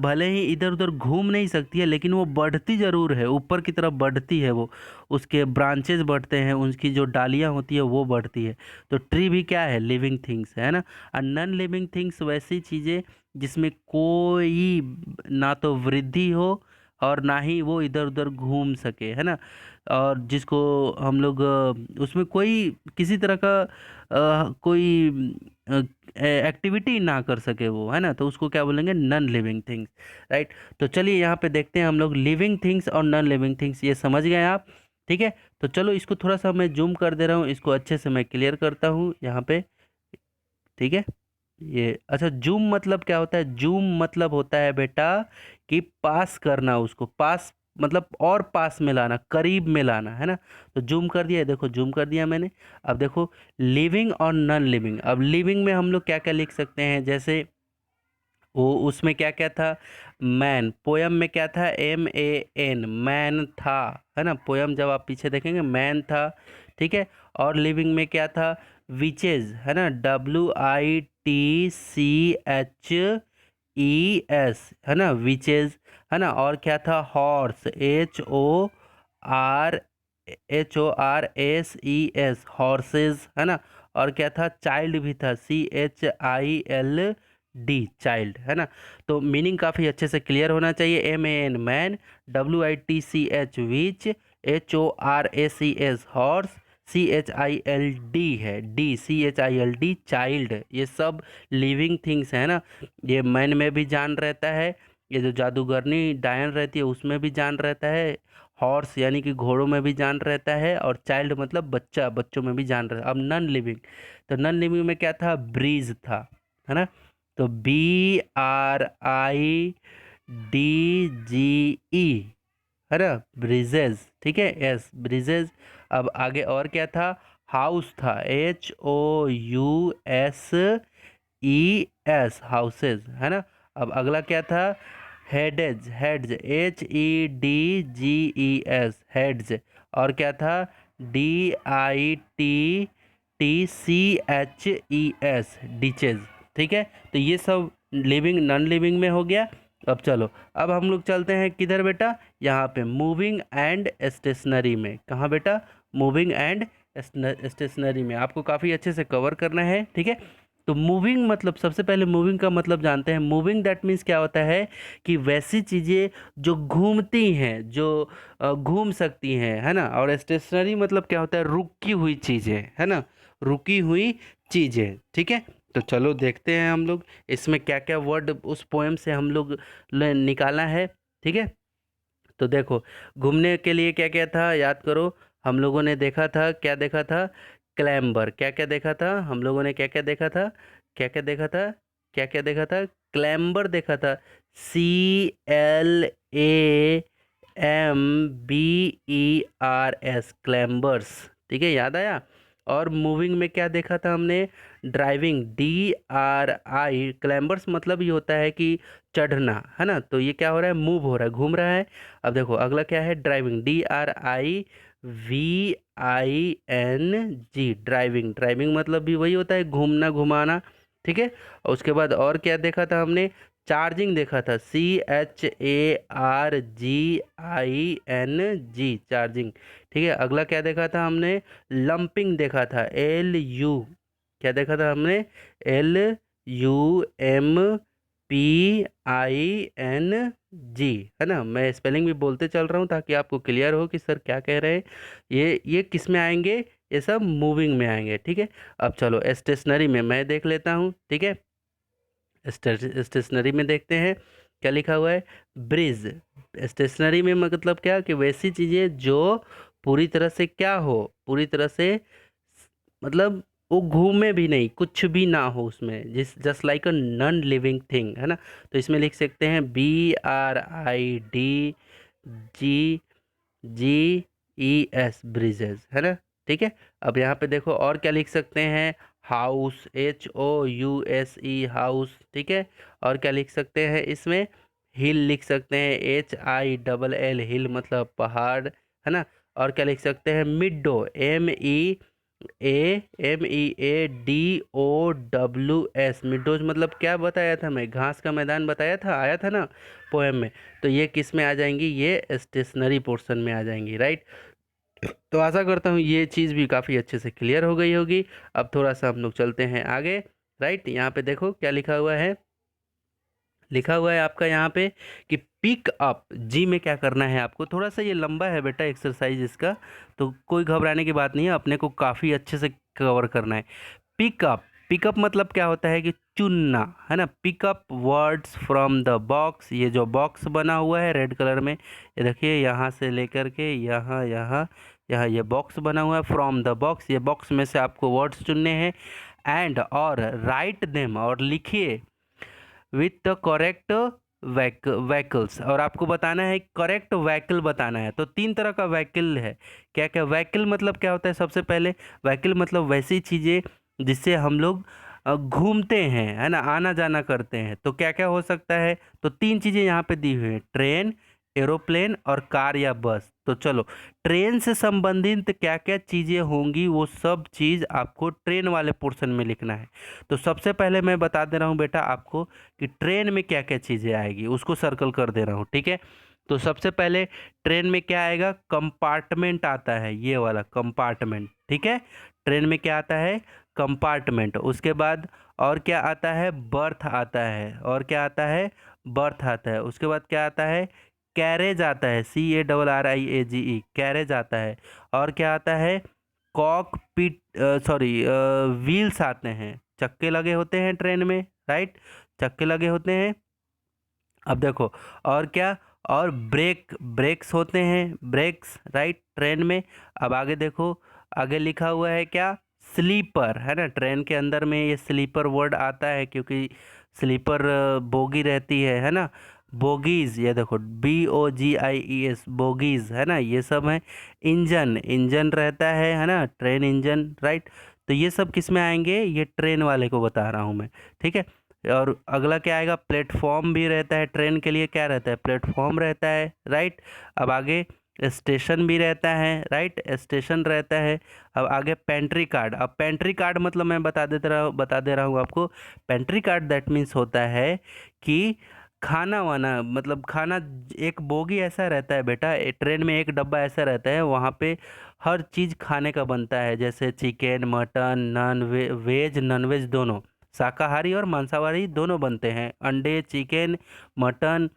भले ही इधर उधर घूम नहीं सकती है, लेकिन वो बढ़ती ज़रूर है, ऊपर की तरफ बढ़ती है वो। उसके ब्रांचेज बढ़ते हैं, उसकी जो डालियाँ होती है वो बढ़ती है। तो ट्री भी क्या है, लिविंग थिंग्स है ना। और नॉन लिविंग थिंग्स वैसी चीज़ें जिसमें कोई ना तो वृद्धि हो और ना ही वो इधर उधर घूम सके, है ना। और जिसको हम लोग उसमें कोई किसी तरह का कोई एक्टिविटी ना कर सके वो, है ना। तो उसको क्या बोलेंगे, नॉन लिविंग थिंग्स, राइट। तो चलिए यहाँ पे देखते हैं हम लोग लिविंग थिंग्स और नॉन लिविंग थिंग्स, ये समझ गए आप। ठीक है। तो चलो इसको थोड़ा सा मैं जूम कर दे रहा हूँ, इसको अच्छे से मैं क्लियर करता हूँ यहाँ पे। ठीक है। ये अच्छा, जूम मतलब क्या होता है, जूम मतलब होता है बेटा कि पास करना, उसको पास मतलब और पास में लाना, करीब में लाना, है ना। तो जूम कर दिया, देखो जूम कर दिया मैंने। अब देखो, लिविंग और नॉन लिविंग। अब लिविंग में हम लोग क्या क्या लिख सकते हैं, जैसे वो उसमें क्या क्या था, मैन, पोयम में क्या था, MAN, मैन था, है ना। पोयम जब आप पीछे देखेंगे मैन था। ठीक है। और लिविंग में क्या था, विचेज, है ना, WITCHES, है ना, विचेज, है ना। और क्या था, हॉर्स, HORSES, हॉर्सेस, है ना। और क्या था, चाइल्ड भी था, CHILD, चाइल्ड, है ना। तो मीनिंग काफ़ी अच्छे से क्लियर होना चाहिए। MAN मैन, WITCH विच, HORSES हॉर्स, CHILD है, CHILD चाइल्ड, ये सब लिविंग थिंग्स है ना। ये मैन में भी जान रहता है, ये जो जादूगरनी डायन रहती है उसमें भी जान रहता है, हॉर्स यानी कि घोड़ों में भी जान रहता है, और चाइल्ड मतलब बच्चा, बच्चों में भी जान रहता है। अब नॉन लिविंग, तो नॉन लिविंग में क्या था, ब्रीज था, है ना। तो BRIDGE, है ना, ब्रिजेज। ठीक है, यस, ब्रिजेज। अब आगे और क्या था, हाउस था, HOUSES, हाउसेज, है ना। अब अगला क्या था, हेडेज, हेड्स, HEDGES, हेड्स। और क्या था, DITTCHES, डिचेज। ठीक है। तो ये सब लिविंग नॉन लिविंग में हो गया। अब चलो, अब हम लोग चलते हैं किधर बेटा, यहाँ पे मूविंग एंड स्टेशनरी में। कहाँ बेटा, मूविंग एंड स्टेशनरी में आपको काफ़ी अच्छे से कवर करना है। ठीक है। तो मूविंग मतलब, सबसे पहले मूविंग का मतलब जानते हैं। मूविंग दैट मीन्स क्या होता है कि वैसी चीज़ें जो घूमती हैं, जो घूम सकती हैं, है ना। और स्टेशनरी मतलब क्या होता है, रुकी हुई चीज़ें, है ना, रुकी हुई चीज़ें। ठीक है। तो चलो देखते हैं हम लोग इसमें क्या क्या वर्ड उस पोएम से हम लोग निकाला है। ठीक है। तो देखो, घूमने के लिए क्या क्या था, याद करो। हम लोगों ने देखा था, क्या देखा था, क्लैम्बर। क्या क्या देखा था हम लोगों ने, क्या क्या देखा था, क्या क्या देखा था, क्या क्या देखा था, क्लैम्बर देखा था, CLAMBERS, क्लैम्बर्स। ठीक है, याद आया। और मूविंग में क्या देखा था हमने, ड्राइविंग, DRI, क्लैम्बर्स मतलब ये होता है कि चढ़ना, है ना। तो ये क्या हो रहा है, मूव हो रहा है, घूम रहा है। अब देखो अगला क्या है, ड्राइविंग, DRIVING, ड्राइविंग, ड्राइविंग मतलब भी वही होता है, घूमना, घुमाना। ठीक है। और उसके बाद और क्या देखा था हमने, चार्जिंग देखा था, CHARGING, चार्जिंग। ठीक है। अगला क्या देखा था हमने, लंपिंग देखा था, LU, क्या देखा था हमने, LUMPING, PING, है ना। मैं स्पेलिंग भी बोलते चल रहा हूँ ताकि आपको क्लियर हो कि सर क्या कह रहे हैं। ये किस में आएंगे, ये सब मूविंग में आएंगे, ठीक है। अब चलो स्टेशनरी में मैं देख लेता हूँ, ठीक है। स्टेशनरी में देखते हैं क्या लिखा हुआ है। ब्रिज। स्टेशनरी में मतलब क्या कि वैसी चीजें जो पूरी तरह से क्या हो, पूरी तरह से मतलब वो घूमे भी नहीं, कुछ भी ना हो उसमें, जिस just like a non living thing, है ना। तो इसमें लिख सकते हैं BRIDGES, ब्रिजेस, है ना। ठीक है। अब यहाँ पे देखो और क्या लिख सकते हैं। हाउस, HOUSE, हाउस, ठीक है। और क्या लिख सकते हैं इसमें। हिल लिख सकते हैं, HILL, हिल मतलब पहाड़, है ना। और क्या लिख सकते हैं। मिडो, MEADOWS, मिडोज मतलब क्या बताया था मैं, घास का मैदान बताया था, आया था ना पोएम में। तो ये किस में आ जाएंगी, ये स्टेशनरी पोर्शन में आ जाएंगी, राइट। तो आशा करता हूँ ये चीज़ भी काफ़ी अच्छे से क्लियर हो गई होगी। अब थोड़ा सा हम लोग चलते हैं आगे, राइट। यहाँ पे देखो क्या लिखा हुआ है। लिखा हुआ है आपका यहाँ पे कि पिक अप, जी में क्या करना है आपको। थोड़ा सा ये लंबा है बेटा एक्सरसाइज इसका, तो कोई घबराने की बात नहीं है, अपने को काफ़ी अच्छे से कवर करना है। पिकअप, पिकअप मतलब क्या होता है कि चुनना, है ना। Pickup words from the box, ये जो बॉक्स बना हुआ है रेड कलर में, ये देखिए यहाँ से लेकर के यहाँ यहाँ यहाँ ये बॉक्स बना हुआ है, फ्रॉम द बॉक्स, ये बॉक्स में से आपको वर्ड्स चुनने हैं। एंड और राइट देम, और लिखिए विथ द करेक्ट वैकल्स, और आपको बताना है करेक्ट वैकल बताना है। तो तीन तरह का वैकल है। क्या क्या वैकल मतलब क्या होता है, सबसे पहले वैकल मतलब वैसी चीज़ें जिससे हम लोग घूमते हैं, है ना, आना जाना करते हैं। तो क्या क्या हो सकता है, तो तीन चीज़ें यहाँ पे दी हुई हैं, ट्रेन, एरोप्लेन और कार या बस। तो चलो, ट्रेन से संबंधित क्या क्या चीज़ें होंगी वो सब चीज़ आपको ट्रेन वाले पोर्शन में लिखना है। तो सबसे पहले मैं बता दे रहा हूँ बेटा आपको कि ट्रेन में क्या क्या चीज़ें आएगी, उसको सर्कल कर दे रहा हूँ, ठीक है। तो सबसे पहले ट्रेन में क्या आएगा, कंपार्टमेंट आता है, ये वाला कंपार्टमेंट, ठीक है। ट्रेन में क्या आता है, कंपार्टमेंट। उसके बाद और क्या आता है, बर्थ आता है। और क्या आता है, बर्थ आता है। उसके बाद क्या आता है, कैरेज आता है, CARRIAGE, कैरेज आता है। और क्या आता है, कॉकपिट, सॉरी, व्हील्स आते हैं, चक्के लगे होते हैं ट्रेन में, राइट, चक्के लगे होते हैं। अब देखो और क्या, और ब्रेक्स होते हैं, ब्रेक्स, राइट, ट्रेन में। अब आगे देखो, आगे लिखा हुआ है क्या, स्लीपर, है ना। ट्रेन के अंदर में ये स्लीपर वर्ड आता है क्योंकि स्लीपर बोगी रहती है ना। बोगीज, ये देखो BOGIES, बोगीज, है ना, ये सब है। इंजन, इंजन रहता है ना, ट्रेन इंजन, राइट। तो ये सब किस में आएंगे, ये ट्रेन वाले को बता रहा हूँ मैं, ठीक है। और अगला क्या आएगा, प्लेटफॉर्म भी रहता है ट्रेन के लिए, क्या रहता है, प्लेटफॉर्म रहता है, राइट। अब आगे स्टेशन भी रहता है, राइट, स्टेशन रहता है। अब आगे पेंट्री कार्ड। अब पेंट्री कार्ड मतलब मैं बता दे रहा हूँ आपको। पेंट्री कार्ड दैट मीन्स होता है कि खाना वाना, मतलब खाना, एक बोगी ऐसा रहता है बेटा, ट्रेन में एक डब्बा ऐसा रहता है, वहाँ पे हर चीज़ खाने का बनता है, जैसे chicken, mutton, veg non veg दोनों, शाकाहारी और मांसाहारी दोनों बनते हैं, अंडे, चिकन, मटन।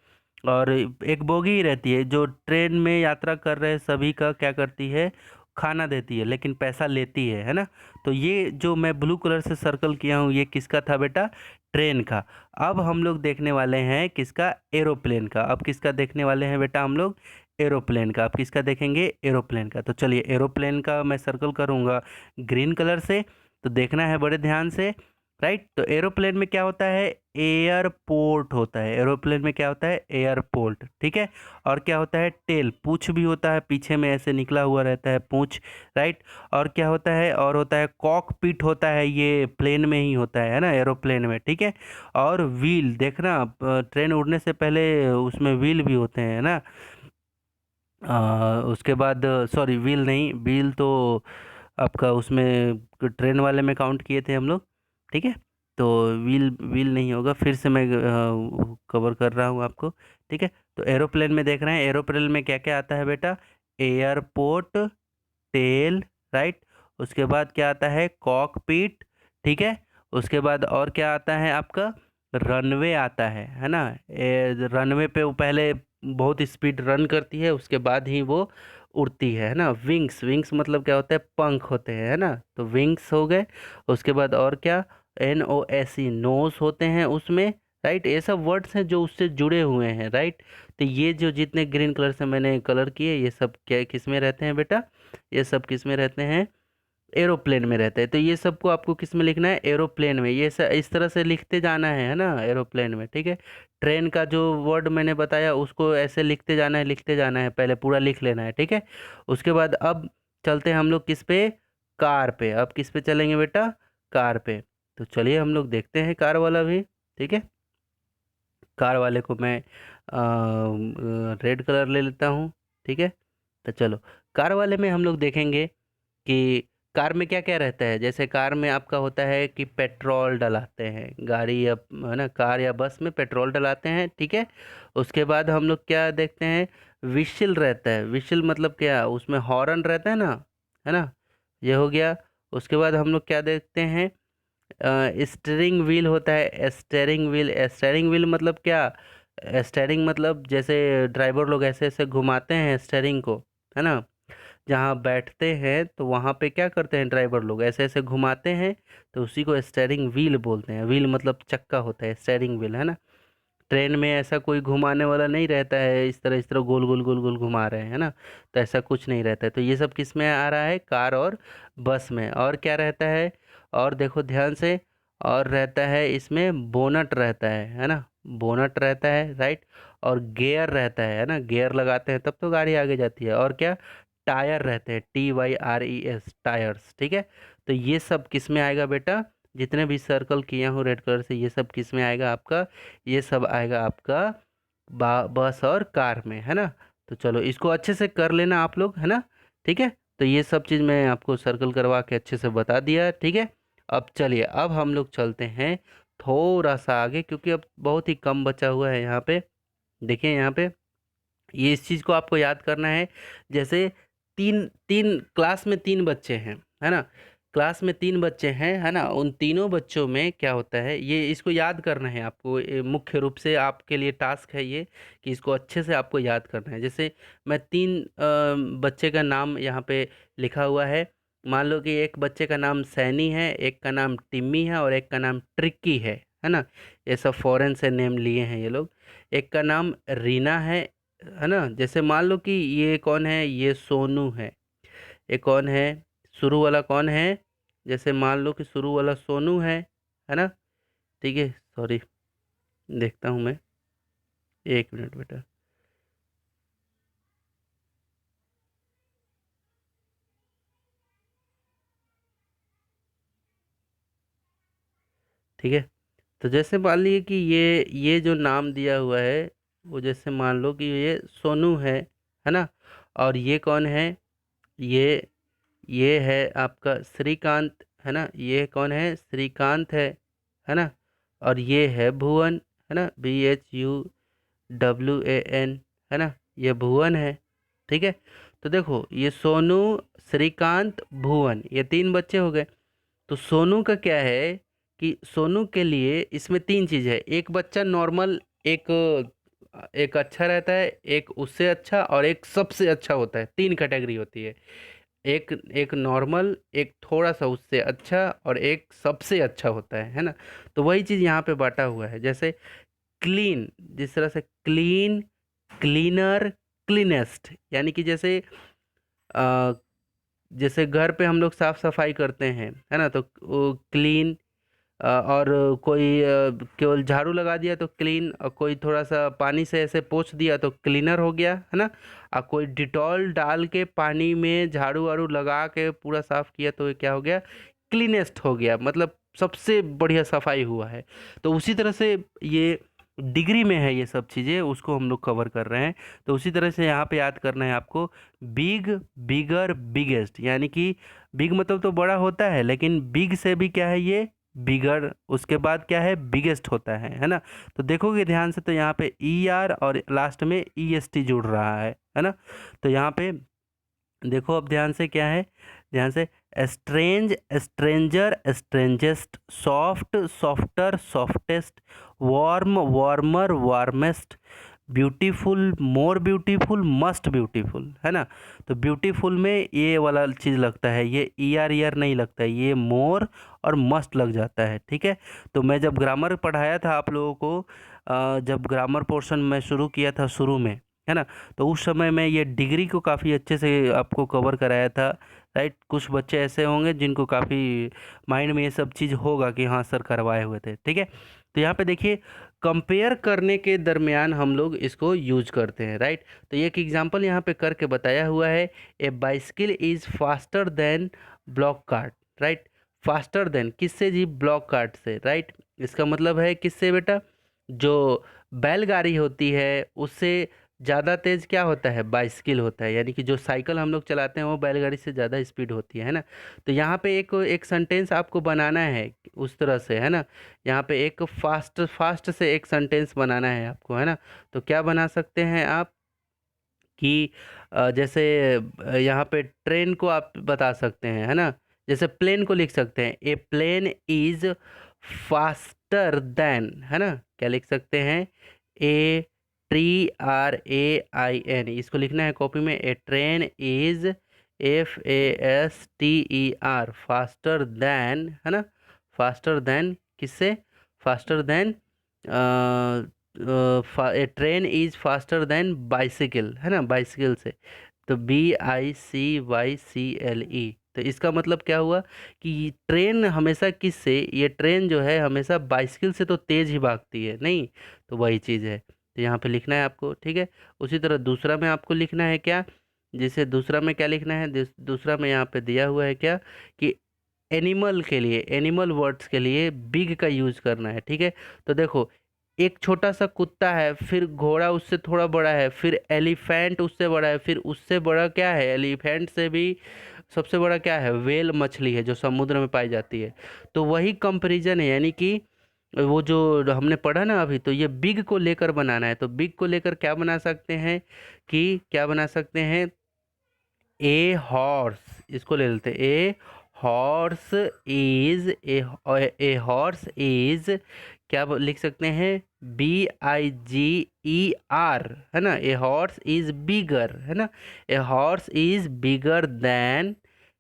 और एक बोगी ही रहती है जो ट्रेन में यात्रा कर रहे सभी का क्या करती है, खाना देती है, लेकिन पैसा लेती है ना। तो ये जो मैं ब्लू कलर से सर्कल किया हूँ, ये किसका था बेटा, ट्रेन का। अब हम लोग देखने वाले हैं किसका, एरोप्लेन का। अब किसका देखने वाले हैं बेटा हम लोग, एरोप्लेन का। अब किसका देखेंगे, एरोप्लेन का। तो चलिए एरोप्लेन का मैं सर्कल करूँगा ग्रीन कलर से, तो देखना है बड़े ध्यान से, राइट। तो एरोप्लेन में क्या होता है, एयरपोर्ट होता है, एरोप्लेन में क्या होता है, एयरपोर्ट, ठीक है। और क्या होता है, टेल, पूंछ भी होता है, पीछे में ऐसे निकला हुआ रहता है पूंछ, राइट। और क्या होता है, और होता है कॉकपिट होता है, ये प्लेन में ही होता है ना, एरोप्लेन में, ठीक है। और व्हील देखना, ट्रेन उड़ने से पहले उसमें व्हील भी होते हैं ना। उसके बाद, सॉरी, व्हील नहीं, व्हील तो आपका उसमें ट्रेन वाले में काउंट किए थे हम लोग, ठीक है। तो व्हील व्हील नहीं होगा, फिर से मैं कवर कर रहा हूँ आपको, ठीक है। तो एरोप्लेन में देख रहे हैं, एरोप्लेन में क्या क्या आता है बेटा, एयरपोर्ट, टेल, राइट। उसके बाद क्या आता है, कॉकपिट, ठीक है। उसके बाद और क्या आता है आपका, रनवे आता है ना। रनवे पे वो पहले बहुत स्पीड रन करती है, उसके बाद ही वो उड़ती है ना। विंग्स, विंग्स मतलब क्या होता है, पंख होते हैं, है ना। तो विंग्स हो गए। उसके बाद और क्या, NOSE, नोस होते हैं उसमें, राइट। ये सब वर्ड्स हैं जो उससे जुड़े हुए हैं, राइट। तो ये जो जितने ग्रीन कलर से मैंने कलर किए, ये सब क्या किस में रहते हैं बेटा, ये सब किस में रहते हैं, एरोप्लेन में रहते हैं। तो ये सबको आपको किस में लिखना है, एरोप्लेन में। ये इस तरह से लिखते जाना है ना, एरोप्लेन में, ठीक है। ट्रेन का जो वर्ड मैंने बताया उसको ऐसे लिखते जाना है, लिखते जाना है, पहले पूरा लिख लेना है, ठीक है। उसके बाद अब चलते हैं हम लोग किस पे, कार पे। अब किस पे चलेंगे बेटा, कार पे। तो चलिए हम लोग देखते हैं कार वाला भी, ठीक है। कार वाले को मैं रेड कलर ले लेता हूँ, ठीक है। तो चलो, कार वाले में हम लोग देखेंगे कि कार में क्या क्या रहता है। जैसे कार में आपका होता है कि पेट्रोल डलाते हैं, गाड़ी या है ना, कार या बस में पेट्रोल डलाते हैं, ठीक है। उसके बाद हम लोग क्या देखते हैं, विशल रहता है। विशल मतलब क्या, उसमें हॉर्न रहता है ना, है ना। ये हो गया। उसके बाद हम लोग क्या देखते हैं, स्टीयरिंग व्हील होता है। स्टीयरिंग व्हील, स्टीयरिंग व्हील मतलब क्या, स्टीयरिंग मतलब जैसे ड्राइवर लोग ऐसे ऐसे घुमाते हैं स्टीयरिंग को, है ना। जहाँ बैठते हैं तो वहाँ पे क्या करते हैं, ड्राइवर लोग ऐसे ऐसे घुमाते हैं, तो उसी को स्टीयरिंग व्हील बोलते हैं। व्हील मतलब चक्का होता है, स्टीयरिंग व्हील, है ना। ट्रेन में ऐसा कोई घुमाने वाला नहीं रहता है, इस तरह गोल गोल गोल गोल घुमा रहे हैं, है ना। तो ऐसा कुछ नहीं रहता है। तो ये सब किस में आ रहा है, कार और बस में। और क्या रहता है, और देखो ध्यान से, और रहता है इसमें बोनट रहता है ना। बोनट रहता है, राइट। और गियर रहता है ना, गियर लगाते हैं तब तो गाड़ी आगे जाती है। और क्या, टायर रहते हैं, TYRES, टायर्स, ठीक है। तो ये सब किस में आएगा बेटा, जितने भी सर्कल किया हूँ रेड कलर से, ये सब किस में आएगा आपका, ये सब आएगा आपका बस और कार में, है ना। तो चलो इसको अच्छे से कर लेना आप लोग, है ना, ठीक है। तो ये सब चीज़ मैं आपको सर्कल करवा के अच्छे से बता दिया, ठीक है। अब चलिए, अब हम लोग चलते हैं थोड़ा सा आगे, क्योंकि अब बहुत ही कम बचा हुआ है यहाँ पे। देखिए यहाँ पे, ये इस चीज़ को आपको याद करना है। जैसे तीन तीन क्लास में तीन बच्चे हैं, है ना। क्लास में तीन बच्चे हैं, है ना। उन तीनों बच्चों में क्या होता है, ये इसको याद करना है आपको। ये मुख्य रूप से आपके लिए टास्क है ये, कि इसको अच्छे से आपको याद करना है। जैसे मैं तीन बच्चे का नाम यहाँ पे लिखा हुआ है। मान लो कि एक बच्चे का नाम सैनी है, एक का नाम टिम्मी है, और एक का नाम ट्रिक्की है ना। ये सब फॉरेन से नेम लिए हैं ये लोग। एक का नाम रीना है ना। जैसे मान लो कि ये कौन है, ये सोनू है। ये कौन है, शुरू वाला कौन है, जैसे मान लो कि शुरू वाला सोनू है ना। ठीक है, सॉरी, देखता हूँ मैं, एक मिनट बेटा। ठीक है। तो जैसे मान लीजिए कि ये जो नाम दिया हुआ है, वो जैसे मान लो कि ये सोनू है ना। और ये कौन है, ये ये है आपका श्रीकांत, है ना। ये कौन है, श्रीकांत है ना। और ये है भुवन, है ना, BHUWAN, है ना। ये भुवन है, ठीक है। तो देखो, ये सोनू, श्रीकांत, भुवन, ये तीन बच्चे हो गए। तो सोनू का क्या है कि सोनू के लिए इसमें तीन चीज़ है। एक बच्चा नॉर्मल, एक एक अच्छा रहता है, एक उससे अच्छा, और एक सबसे अच्छा होता है। तीन कैटेगरी होती है, एक एक नॉर्मल, एक थोड़ा सा उससे अच्छा, और एक सबसे अच्छा होता है ना। तो वही चीज़ यहाँ पे बांटा हुआ है। जैसे क्लीन, जिस तरह से क्लीन, क्लीनर, क्लीनेस्ट, यानी कि जैसे अ, जैसे घर पे हम लोग साफ सफाई करते हैं, है ना, तो वो क्लीन। और कोई केवल झाड़ू लगा दिया तो क्लीन, और कोई थोड़ा सा पानी से ऐसे पोंछ दिया तो क्लीनर हो गया, है ना। और कोई डिटॉल डाल के पानी में झाड़ू वाड़ू लगा के पूरा साफ किया तो ये क्या हो गया, क्लीनेस्ट हो गया, मतलब सबसे बढ़िया सफाई हुआ है। तो उसी तरह से ये डिग्री में है, ये सब चीज़ें उसको हम लोग कवर कर रहे हैं। तो उसी तरह से यहाँ पे याद करना है आपको, बिग, बिगर, बिगेस्ट, यानी कि बिग मतलब तो बड़ा होता है, लेकिन बिग से भी क्या है, ये बिगर, उसके बाद क्या है, बिगेस्ट होता है ना। तो देखोगे ध्यान से, तो यहाँ पे ER और लास्ट में EST जुड़ रहा है ना। तो यहाँ पे देखो अब ध्यान से क्या है, ध्यान से, strange, stranger, strangest, soft, softer, softest, warm, warmer, warmest, beautiful, more beautiful, must beautiful, है ना। तो ब्यूटीफुल में ये वाला चीज़ लगता है, ये ईआर नहीं लगता है, ये मोर और मस्ट लग जाता है, ठीक है। तो मैं जब ग्रामर पढ़ाया था आप लोगों को, जब ग्रामर पोर्शन मैं शुरू किया था शुरू में, है ना, तो उस समय मैं ये डिग्री को काफ़ी अच्छे से आपको कवर कराया था, राइट। कुछ बच्चे ऐसे होंगे जिनको काफ़ी माइंड में ये सब चीज़ होगा कि हाँ सर करवाए हुए थे, ठीक है। तो यहाँ पे देखिए कंपेयर करने के दरमियान हम लोग इसको यूज करते हैं, राइट। तो एक एग्जांपल यहाँ पे करके बताया हुआ है, a bicycle is faster than bullock cart, right. Faster than किससे जी? ब्लॉक कार्ट से, राइट। इसका मतलब है किससे बेटा? जो बैलगाड़ी होती है उससे ज़्यादा तेज़ क्या होता है? बाइसिकल होता है, यानी कि जो साइकिल हम लोग चलाते हैं वो बैलगाड़ी से ज़्यादा स्पीड होती है ना। तो यहाँ पे एक एक सेंटेंस आपको बनाना है उस तरह से, है ना। यहाँ पे एक फास्ट फास्ट से एक सेंटेंस बनाना है आपको, है ना। तो क्या बना सकते हैं आप कि जैसे यहाँ पे ट्रेन को आप बता सकते हैं, है ना। जैसे प्लेन को लिख सकते हैं, ए प्लेन इज फास्टर देन, है ना। क्या लिख सकते हैं? ए TRAIN, इसको लिखना है कॉपी में। A train is FASTER, faster than, है ना। फास्टर देन किससे? Faster than a train is faster than bicycle, है ना, बाइसिकल से। तो BICYCLE। तो इसका मतलब क्या हुआ कि ट्रेन हमेशा किससे? ये ट्रेन जो है हमेशा बाइसिकल से तो तेज़ ही भागती है, नहीं। तो वही चीज़ है, तो यहाँ पे लिखना है आपको, ठीक है। उसी तरह दूसरा में आपको लिखना है क्या? जैसे दूसरा में क्या लिखना है? दूसरा में यहाँ पे दिया हुआ है क्या कि एनिमल के लिए, एनिमल वर्ड्स के लिए बिग का यूज़ करना है, ठीक है। तो देखो एक छोटा सा कुत्ता है, फिर घोड़ा उससे थोड़ा बड़ा है, फिर एलिफेंट उससे बड़ा है, फिर उससे बड़ा क्या है? एलिफेंट से भी सबसे बड़ा क्या है? व्हेल मछली है जो समुद्र में पाई जाती है। तो वही कंपैरिजन है, यानी कि वो जो हमने पढ़ा ना अभी, तो ये बिग को लेकर बनाना है। तो बिग को लेकर क्या बना सकते हैं कि क्या बना सकते हैं? ए हॉर्स, इसको ले लेते हैं। A horse is a horse is क्या लिख सकते हैं? BIGER, है ना। ए हॉर्स इज बिगर, है ना। A horse is bigger than,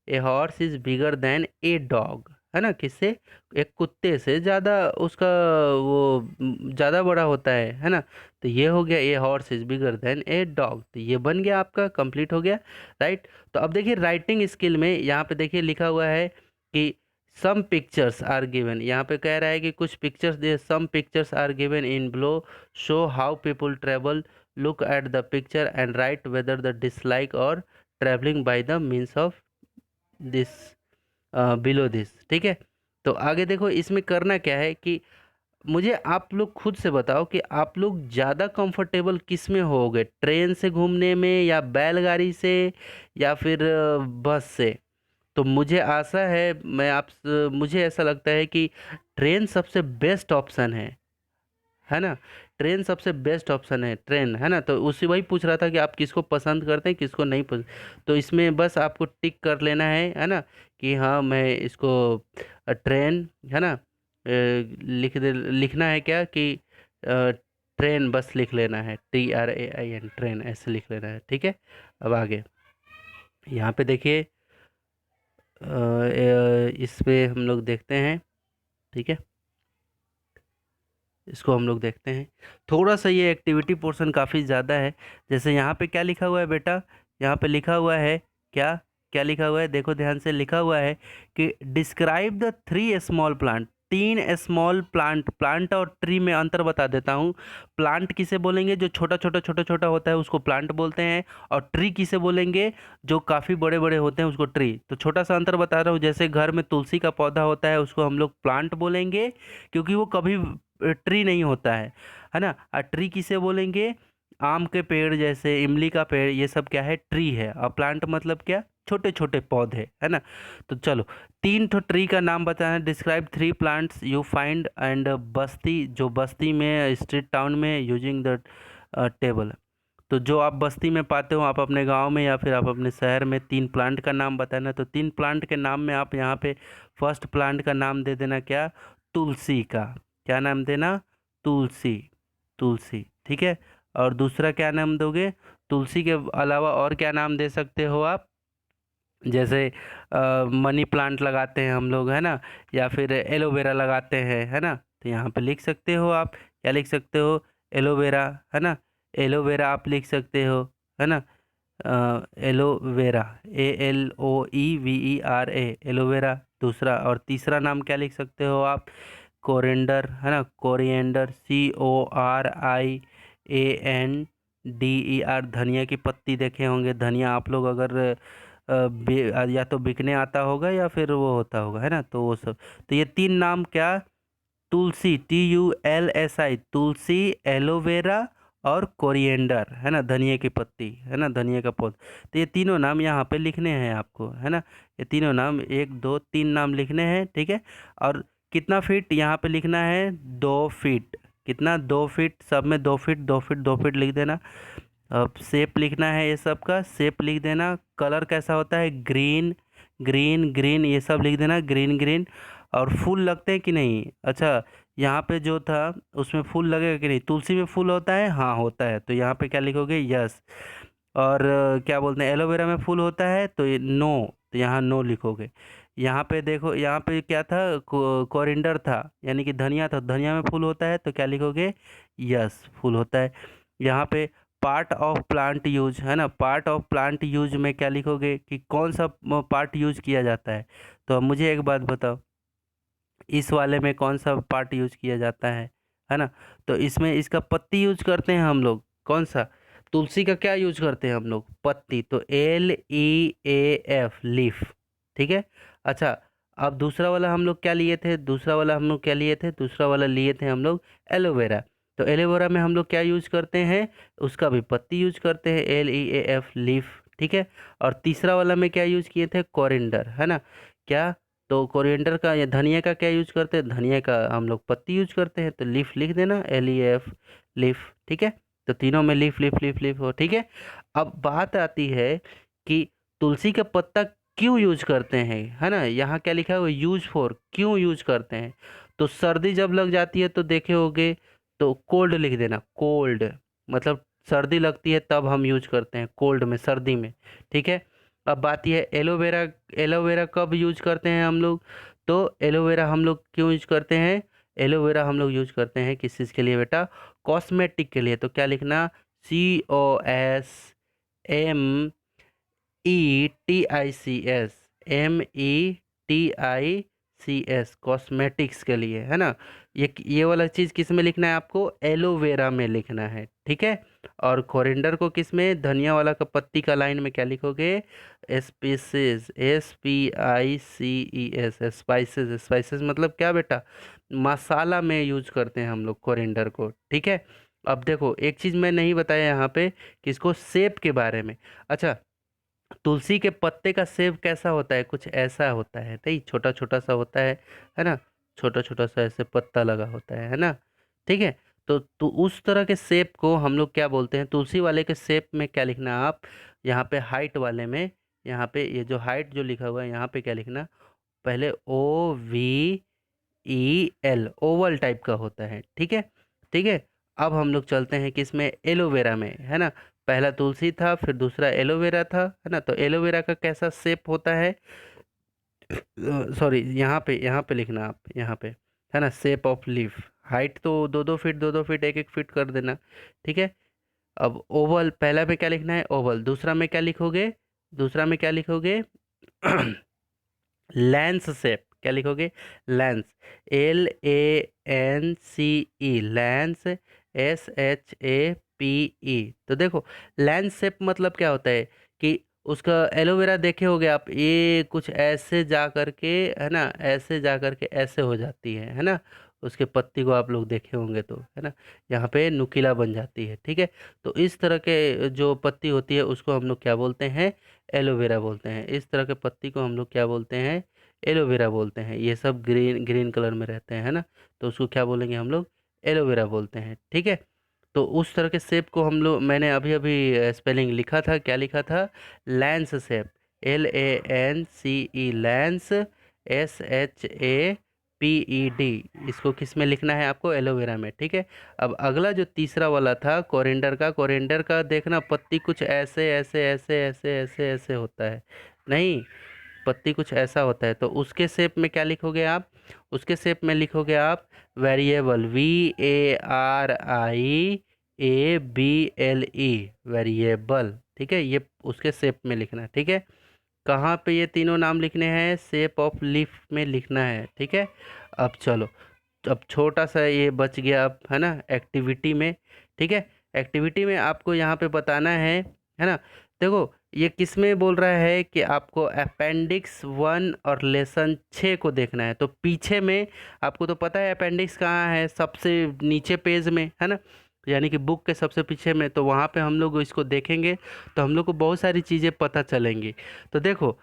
a horse is bigger than a dog, है ना। किससे? एक कुत्ते से ज़्यादा उसका वो ज़्यादा बड़ा होता है ना। तो ये हो गया a horse is bigger than a dog. तो ये बन गया आपका, कंप्लीट हो गया, राइट। तो अब देखिए राइटिंग स्किल में यहाँ पे देखिए लिखा हुआ है कि सम पिक्चर्स आर गिवन। यहाँ पे कह रहा है कि कुछ pictures they, some pictures are given in below, show how people travel, look at the picture and write whether the dislike or travelling by the means of this below this, ठीक है। तो आगे देखो इसमें करना क्या है कि मुझे आप लोग खुद से बताओ कि आप लोग ज़्यादा कंफर्टेबल किस में होगे? ट्रेन से घूमने में, या बैलगाड़ी से, या फिर बस से? तो मुझे आशा है, मुझे ऐसा लगता है कि ट्रेन सबसे बेस्ट ऑप्शन है ना। ट्रेन सबसे बेस्ट ऑप्शन है, ट्रेन, है ना। तो उसी वही पूछ रहा था कि आप किसको पसंद करते हैं, किसको नहीं पसंद। तो इसमें बस आपको टिक कर लेना है ना, कि हाँ मैं इसको ट्रेन, है ना, लिखना है क्या कि ट्रेन, बस लिख लेना है, TRAIN, ट्रेन ऐसे लिख लेना है, ठीक है। अब आगे यहाँ पे देखिए इस पे हम लोग देखते हैं, ठीक है। इसको हम लोग देखते हैं। थोड़ा सा ये एक्टिविटी पोर्शन काफ़ी ज़्यादा है। जैसे यहाँ पे क्या लिखा हुआ है बेटा? यहाँ पे लिखा हुआ है क्या? क्या लिखा हुआ है? देखो ध्यान से, लिखा हुआ है कि describe the 3 small plant. 3 small plant, plant और ट्री में अंतर बता देता हूँ। प्लांट किसे बोलेंगे? जो छोटा छोटा छोटा छोटा होता है उसको प्लांट बोलते हैं। और ट्री किसे बोलेंगे? जो काफ़ी बड़े बड़े होते हैं उसको ट्री। तो छोटा सा अंतर बता रहा हूँ, जैसे घर में तुलसी का पौधा होता है उसको हम लोग प्लांट बोलेंगे, क्योंकि वो कभी ट्री नहीं होता है ना। और ट्री किसे बोलेंगे? आम के पेड़, जैसे इमली का पेड़, ये सब क्या है? ट्री है। और प्लांट मतलब क्या? छोटे छोटे पौधे, है ना। तो चलो 3 ठो ट्री का नाम बताना। Describe 3 plants you find and बस्ती, जो बस्ती में, स्ट्रीट टाउन में, यूजिंग द टेबल। तो जो आप बस्ती में पाते हो, आप अपने गांव में या फिर आप अपने शहर में 3 प्लांट का नाम बताना। तो 3 प्लांट के नाम में आप यहाँ पे फर्स्ट प्लांट का नाम दे देना क्या, तुलसी का। क्या नाम देना, तुलसी, तुलसी, ठीक है। और दूसरा क्या नाम दोगे, तुलसी के अलावा और क्या नाम दे सकते हो आप, जैसे मनी प्लांट लगाते हैं हम लोग, है ना, या फिर एलोवेरा लगाते हैं, है ना। तो यहाँ पे लिख सकते हो आप, क्या लिख सकते हो, एलोवेरा, है ना, एलोवेरा आप लिख सकते हो, है ना। Aloe vera, ALOEVERA, aloe vera. दूसरा और तीसरा नाम क्या लिख सकते हो आप, कोरिएंडर, है ना, कोरिएंडर, CORIANDER। धनिया की पत्ती देखे होंगे, धनिया आप लोग अगर या तो बिकने आता होगा या फिर वो होता होगा, है ना, तो वो सब। तो ये 3 नाम क्या, तुलसी, TULSI, तुलसी, एलोवेरा और कोरिएंडर, है ना, धनिया की पत्ती, है ना, धनिया का पौधा। तो ये तीनों नाम यहाँ पे लिखने हैं आपको, है ना। ये तीनों नाम 1 2 3 नाम लिखने हैं, ठीक है। और कितना फीट यहाँ पे लिखना है, 2 फीट। कितना, 2 फीट, सब में 2 फीट 2 फीट 2 फीट लिख देना। अब शेप लिखना है, ये सब का शेप लिख देना। कलर कैसा होता है, ग्रीन, ग्रीन ग्रीन, ये सब लिख देना, ग्रीन ग्रीन। और फूल लगते हैं कि नहीं, अच्छा, यहाँ पे जो था उसमें फूल लगेगा कि नहीं, तुलसी में फूल होता है, हाँ होता है, तो यहाँ पे क्या लिखोगे, यस। और क्या बोलते हैं, एलोवेरा में फूल होता है, तो ये नो, तो यहाँ नो लिखोगे। यहाँ पे देखो, यहाँ पे क्या था, कोरिएंडर था, यानी कि धनिया था, धनिया में फूल होता है, तो क्या लिखोगे, यस, फूल होता है। यहाँ पे पार्ट ऑफ प्लांट यूज, है ना, पार्ट ऑफ प्लांट यूज में क्या लिखोगे कि कौन सा पार्ट यूज किया जाता है। तो अब मुझे एक बात बताओ, इस वाले में कौन सा पार्ट यूज किया जाता है ना। तो इसमें इसका पत्ती यूज करते हैं हम लोग, कौन सा, तुलसी का क्या यूज करते हैं हम लोग, पत्ती, तो LEAF, लीफ, ठीक है। अच्छा, अब दूसरा वाला हम लोग क्या लिए थे, दूसरा वाला हम लोग क्या लिए थे, दूसरा वाला लिए थे हम लोग एलोवेरा। तो एलोवेरा में हम लोग क्या यूज करते हैं, उसका भी पत्ती यूज करते हैं, LEAF, लीफ, ठीक है। और तीसरा वाला में क्या यूज किए थे, कोरिएंडर, है ना, क्या, तो कोरिएंडर का या धनिया का क्या यूज करते हैं, धनिया का हम लोग पत्ती यूज करते हैं, तो लीफ लिख देना, LEF, लीफ, ठीक है। तो तीनों में लीफ लीफ लीफ लीफ हो, ठीक है। अब बात आती है कि तुलसी का पत्ता क्यों यूज करते हैं, है ना, यहाँ क्या लिखा है, वो यूज फॉर, क्यों यूज करते हैं। तो सर्दी जब लग जाती है तो देखे होगे, तो कोल्ड लिख देना, कोल्ड, मतलब सर्दी लगती है तब हम यूज करते हैं, कोल्ड में, सर्दी में, ठीक है। अब बात यह है, एलोवेरा, एलोवेरा कब यूज करते हैं हम लोग, तो एलोवेरा हम लोग क्यों यूज करते हैं, एलोवेरा हम लोग यूज करते हैं किस चीज़ के लिए बेटा, कॉस्मेटिक के लिए। तो क्या लिखना, COSMETICS, कॉस्मेटिक्स के लिए, है ना। ये वाला चीज़ किस में लिखना है आपको, एलोवेरा में लिखना है, ठीक है। और कोरिएंडर को किस में, धनिया वाला का पत्ती का लाइन में क्या लिखोगे, स्पाइसेस, SPICES, स्पाइसेस, स्पाइसेस मतलब क्या बेटा, मसाला में यूज करते हैं हम लोग कोरिएंडर को, ठीक है। अब देखो एक चीज़ मैं नहीं बताया यहाँ पे कि इसको सेब के बारे में। अच्छा, तुलसी के पत्ते का सेब कैसा होता है, कुछ ऐसा होता है, नहीं, छोटा छोटा सा होता है ना, छोटा छोटा सा ऐसे पत्ता लगा होता है ना, ठीक है। तो उस तरह के सेब को हम लोग क्या बोलते हैं, तुलसी वाले के सेब में क्या लिखना है आप, यहाँ पे हाइट वाले में, यहाँ पे ये जो हाइट जो लिखा हुआ है यहाँ पे क्या लिखना, पहले OVEL, ओवल टाइप का होता है, ठीक है, ठीक है। अब हम लोग चलते हैं किसमें, एलोवेरा में, है ना। पहला तुलसी था, फिर दूसरा एलोवेरा था, है ना। तो एलोवेरा का कैसा शेप होता है, सॉरी, यहाँ पे लिखना आप, यहाँ पे, है ना, शेप ऑफ लीफ, हाइट तो 2-2 फीट 2-2 फीट 1-1 फीट कर देना, ठीक है। अब ओवल, पहला में क्या लिखना है, ओवल, दूसरा में क्या लिखोगे, दूसरा में क्या लिखोगे, लेंस शेप, क्या लिखोगे, लेंस, LANCE, लेंस, SHAPE। तो देखो, लेंस शेप मतलब क्या होता है कि उसका एलोवेरा देखे होगे आप, ये कुछ ऐसे जा करके, है ना, ऐसे जा करके ऐसे हो जाती है ना, उसके पत्ती को आप लोग देखे होंगे तो, है ना, यहाँ पे नुकीला बन जाती है, ठीक है। तो इस तरह के जो पत्ती होती है उसको हम लोग क्या बोलते हैं, एलोवेरा बोलते हैं। इस तरह के पत्ती को हम लोग क्या बोलते हैं, एलोवेरा बोलते हैं। ये सब ग्रीन ग्रीन कलर में रहते हैं, है ना, तो उसको क्या बोलेंगे हम लोग, एलोवेरा बोलते हैं, ठीक है। तो उस तरह के शेप को हम लोग, मैंने अभी अभी स्पेलिंग लिखा था, क्या लिखा था, lens shape, LANCE, lens, SHAPED। इसको किस में लिखना है आपको, एलोवेरा में, ठीक है। अब अगला जो तीसरा वाला था कोरिएंडर का, कोरिएंडर का देखना पत्ती कुछ ऐसे ऐसे ऐसे ऐसे ऐसे ऐसे होता है, नहीं, पत्ती कुछ ऐसा होता है, तो उसके शेप में क्या लिखोगे आप, उसके शेप में लिखोगे आप वेरिएबल, VARIABLE, वेरिएबल, ठीक है। ये उसके शेप में लिखना है, ठीक है। कहाँ पे ये तीनों नाम लिखने हैं, शेप ऑफ लीफ में लिखना है, ठीक है। अब चलो, अब छोटा सा ये बच गया अब, है ना, एक्टिविटी में, ठीक है। एक्टिविटी में आपको यहाँ पे बताना है ना। देखो ये किस में बोल रहा है कि आपको अपेंडिक्स 1 और लेसन 6 को देखना है, तो पीछे में आपको तो पता है अपेंडिक्स कहाँ है, सबसे नीचे पेज में, है ना, यानी कि बुक के सबसे पीछे में, तो वहाँ पे हम लोग इसको देखेंगे तो हम लोग को बहुत सारी चीज़ें पता चलेंगी। तो देखो,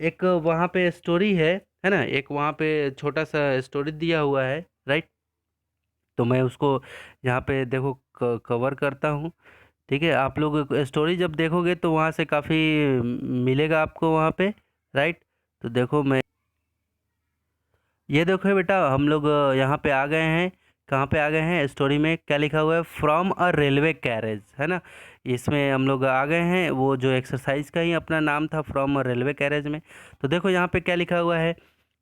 एक वहाँ पे स्टोरी है ना, एक वहाँ पे छोटा सा स्टोरी दिया हुआ है, राइट। तो मैं उसको यहाँ पे देखो कवर करता हूँ, ठीक है। आप लोग स्टोरी जब देखोगे तो वहाँ से काफ़ी मिलेगा आपको वहाँ पे, राइट। तो देखो मैं, ये देखो बेटा, हम लोग यहाँ पे आ गए हैं, कहाँ पे आ गए हैं, स्टोरी में क्या लिखा हुआ है, फ्रॉम अ रेलवे कैरेज, है ना। इसमें हम लोग आ गए हैं, वो जो एक्सरसाइज का ही अपना नाम था, फ्रॉम अ रेलवे कैरेज में। तो देखो यहाँ पे क्या लिखा हुआ है,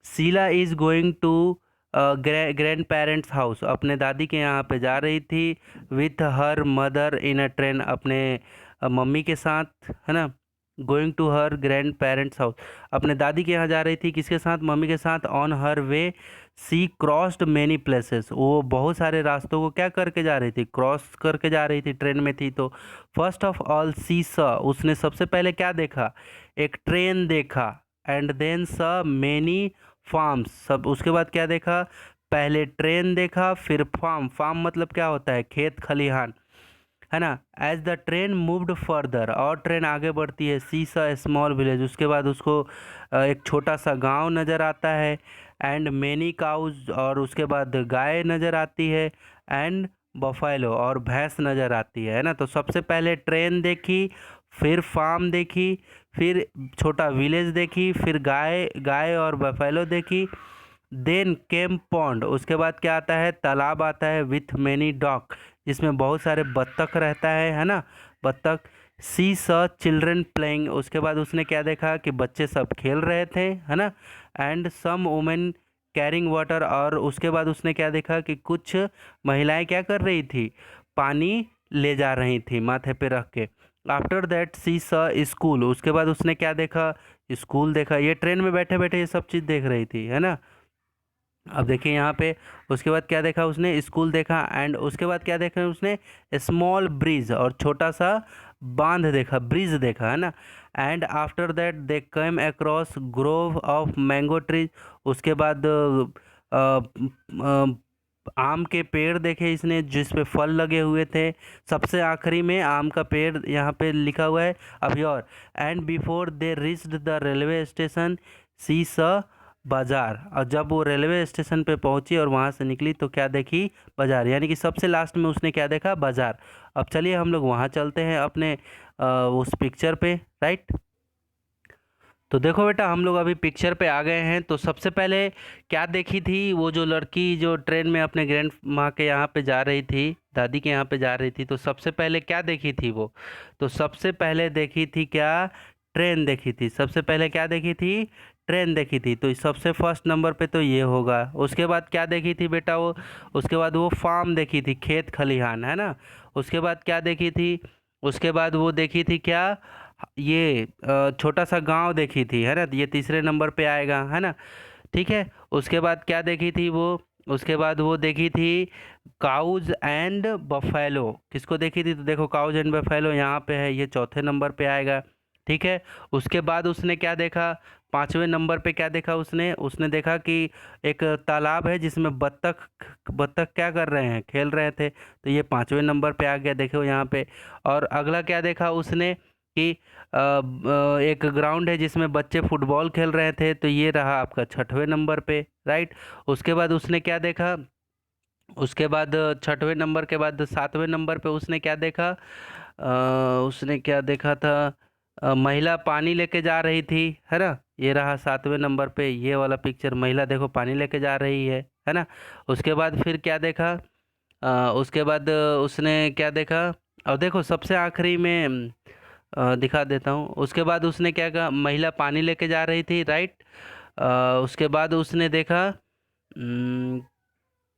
Sheela is going to grand parents house, अपने दादी के यहाँ पे जा रही थी, with her mother in a train, अपने मम्मी के साथ, है ना। Going to her grand parents house, अपने दादी के यहाँ जा रही थी, किसके साथ, मम्मी के साथ। On her way she crossed many places, वो बहुत सारे रास्तों को क्या करके जा रही थी, क्रॉस करके जा रही थी, ट्रेन में थी तो। फर्स्ट ऑफ ऑल सी स, उसने सबसे पहले क्या देखा, एक ट्रेन देखा, एंड देन स मैनी फार्म्स, सब उसके बाद क्या देखा, पहले ट्रेन देखा, फिर फार्म, फार्म मतलब क्या होता है, खेत खलिहान, है ना। As the train moved further, और ट्रेन आगे बढ़ती है, सी सा स्मॉल विलेज, उसके बाद उसको एक छोटा सा गांव नज़र आता है, एंड मैनी काउज, और उसके बाद गाय नज़र आती है, एंड बफेलो, और भैंस नज़र आती है ना। तो सबसे पहले ट्रेन देखी, फिर फार्म देखी, फिर छोटा विलेज देखी, फिर गाय गाय और बफेलो देखी, देन केम पॉन्ड, उसके बाद क्या आता है, तालाब आता है, विथ मैनी डॉग, जिसमें बहुत सारे बत्तख रहता है ना, बत्तख। सी स चिल्ड्रन प्लेइंग, उसके बाद उसने क्या देखा कि बच्चे सब खेल रहे थे, है ना। And some women carrying water, और उसके बाद उसने क्या देखा कि कुछ महिलाएं क्या कर रही थी, पानी ले जा रही थी माथे पे रख के। आफ्टर दैट सी स स्कूल, उसके बाद उसने क्या देखा, स्कूल देखा, ये ट्रेन में बैठे बैठे ये सब चीज़ देख रही थी, है ना। अब देखिए यहाँ पे, उसके बाद क्या देखा उसने, स्कूल देखा, एंड उसके बाद क्या देखा उसने, स्मॉल ब्रिज, और छोटा सा बांध देखा, ब्रिज देखा, है ना। And after that they come across Grove of mango trees, उसके बाद आम के पेड़ देखे इसने, जिस पे फल लगे हुए थे, सबसे आखिरी में आम का पेड़ यहाँ पे लिखा हुआ है अभी और। And before they reached the railway station सी स बाजार, और जब वो रेलवे स्टेशन पे पहुंची और वहां से निकली तो क्या देखी, बाजार, यानी कि सबसे लास्ट में उसने क्या देखा, बाजार। अब चलिए हम लोग वहां चलते हैं अपने उस पिक्चर पे, राइट। तो देखो बेटा, हम लोग अभी पिक्चर पे आ गए हैं, तो सबसे पहले क्या देखी थी वो जो लड़की जो ट्रेन में अपने ग्रैंड माँ के यहाँ पे जा रही थी, दादी के यहाँ पे जा रही थी, तो सबसे पहले क्या देखी थी वो, तो सबसे पहले देखी थी क्या, ट्रेन देखी थी, सबसे पहले क्या देखी थी, ट्रेन देखी थी, तो सबसे फर्स्ट नंबर पे तो ये होगा। उसके बाद क्या देखी थी बेटा वो, उसके बाद वो फार्म देखी थी, खेत खलिहान, है ना। उसके बाद क्या देखी थी, उसके बाद वो देखी थी क्या, ये छोटा सा गांव देखी थी, है ना, ये तीसरे नंबर पे आएगा, है ना, ठीक है। उसके बाद क्या देखी थी वो, उसके बाद वो देखी थी काउज एंड बफेलो, किसको देखी थी, तो देखो काउज एंड बफेलो यहाँ पे है, ये चौथे नंबर पे आएगा, ठीक है। उसके बाद उसने क्या देखा, पांचवें नंबर पे क्या देखा उसने, उसने देखा कि एक तालाब है जिसमें बत्तख, बत्तख क्या कर रहे हैं, खेल रहे थे, तो ये पांचवें नंबर पे आ गया, देखो यहाँ पे। और अगला क्या देखा उसने कि एक ग्राउंड है जिसमें बच्चे फुटबॉल खेल रहे थे, तो ये रहा आपका छठवें नंबर पे, राइट। उसके बाद उसने क्या देखा, उसके बाद छठवें नंबर के बाद सातवें नंबर पे उसने क्या देखा? उसने क्या देखा था? महिला पानी लेके जा रही थी, है ना? ये रहा सातवें नंबर पे ये वाला पिक्चर, महिला देखो पानी लेके जा रही है ना? उसके बाद फिर क्या देखा? उसके बाद उसने क्या देखा? और देखो सबसे आखिरी में दिखा देता हूँ। उसके बाद उसने क्या कहा? महिला पानी लेके जा रही थी, राइट? उसके बाद उसने देखा,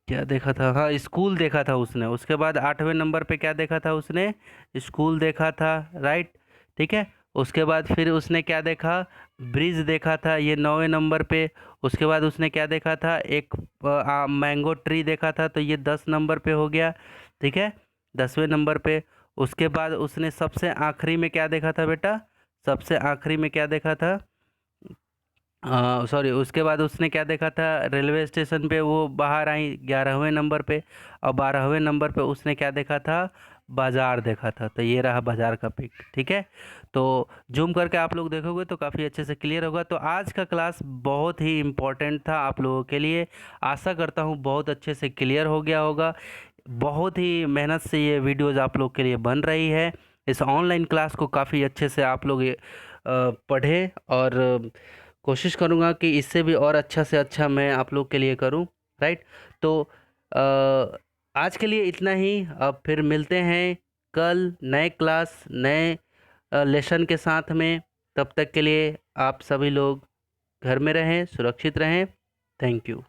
क्या देखा था? हाँ, स्कूल देखा था उसने। उसके बाद आठवें नंबर पे क्या देखा था उसने? स्कूल देखा था, राइट? ठीक है। उसके बाद फिर उसने क्या देखा? ब्रिज देखा था, ये नौवें नंबर पे। उसके बाद उसने क्या देखा था? एक मैंगो ट्री देखा था, तो ये 10 नंबर पे हो गया। ठीक है, 10वें नंबर पे। उसके बाद उसने सबसे आखिरी में क्या देखा था बेटा? सबसे आखिरी में क्या देखा था? सॉरी, उसके बाद उसने क्या देखा था? रेलवे स्टेशन पे वो बाहर आई 11वें नंबर पे। और 12वें नंबर पे उसने क्या देखा था? बाजार देखा था। तो ये रहा बाजार का पिक, ठीक है। तो जूम करके आप लोग देखोगे तो काफ़ी अच्छे से क्लियर होगा। तो आज का क्लास बहुत ही इम्पोर्टेंट था आप लोगों के लिए। आशा करता हूँ बहुत अच्छे से क्लियर हो गया होगा। बहुत ही मेहनत से ये वीडियोज़ आप लोग के लिए बन रही है। इस ऑनलाइन क्लास को काफ़ी अच्छे से आप लोग पढ़ें, और कोशिश करूँगा कि इससे भी और अच्छा से अच्छा मैं आप लोग के लिए करूँ, राइट? तो आज के लिए इतना ही। अब फिर मिलते हैं कल नए क्लास, नए लेसन के साथ में। तब तक के लिए आप सभी लोग घर में रहें, सुरक्षित रहें। Thank you.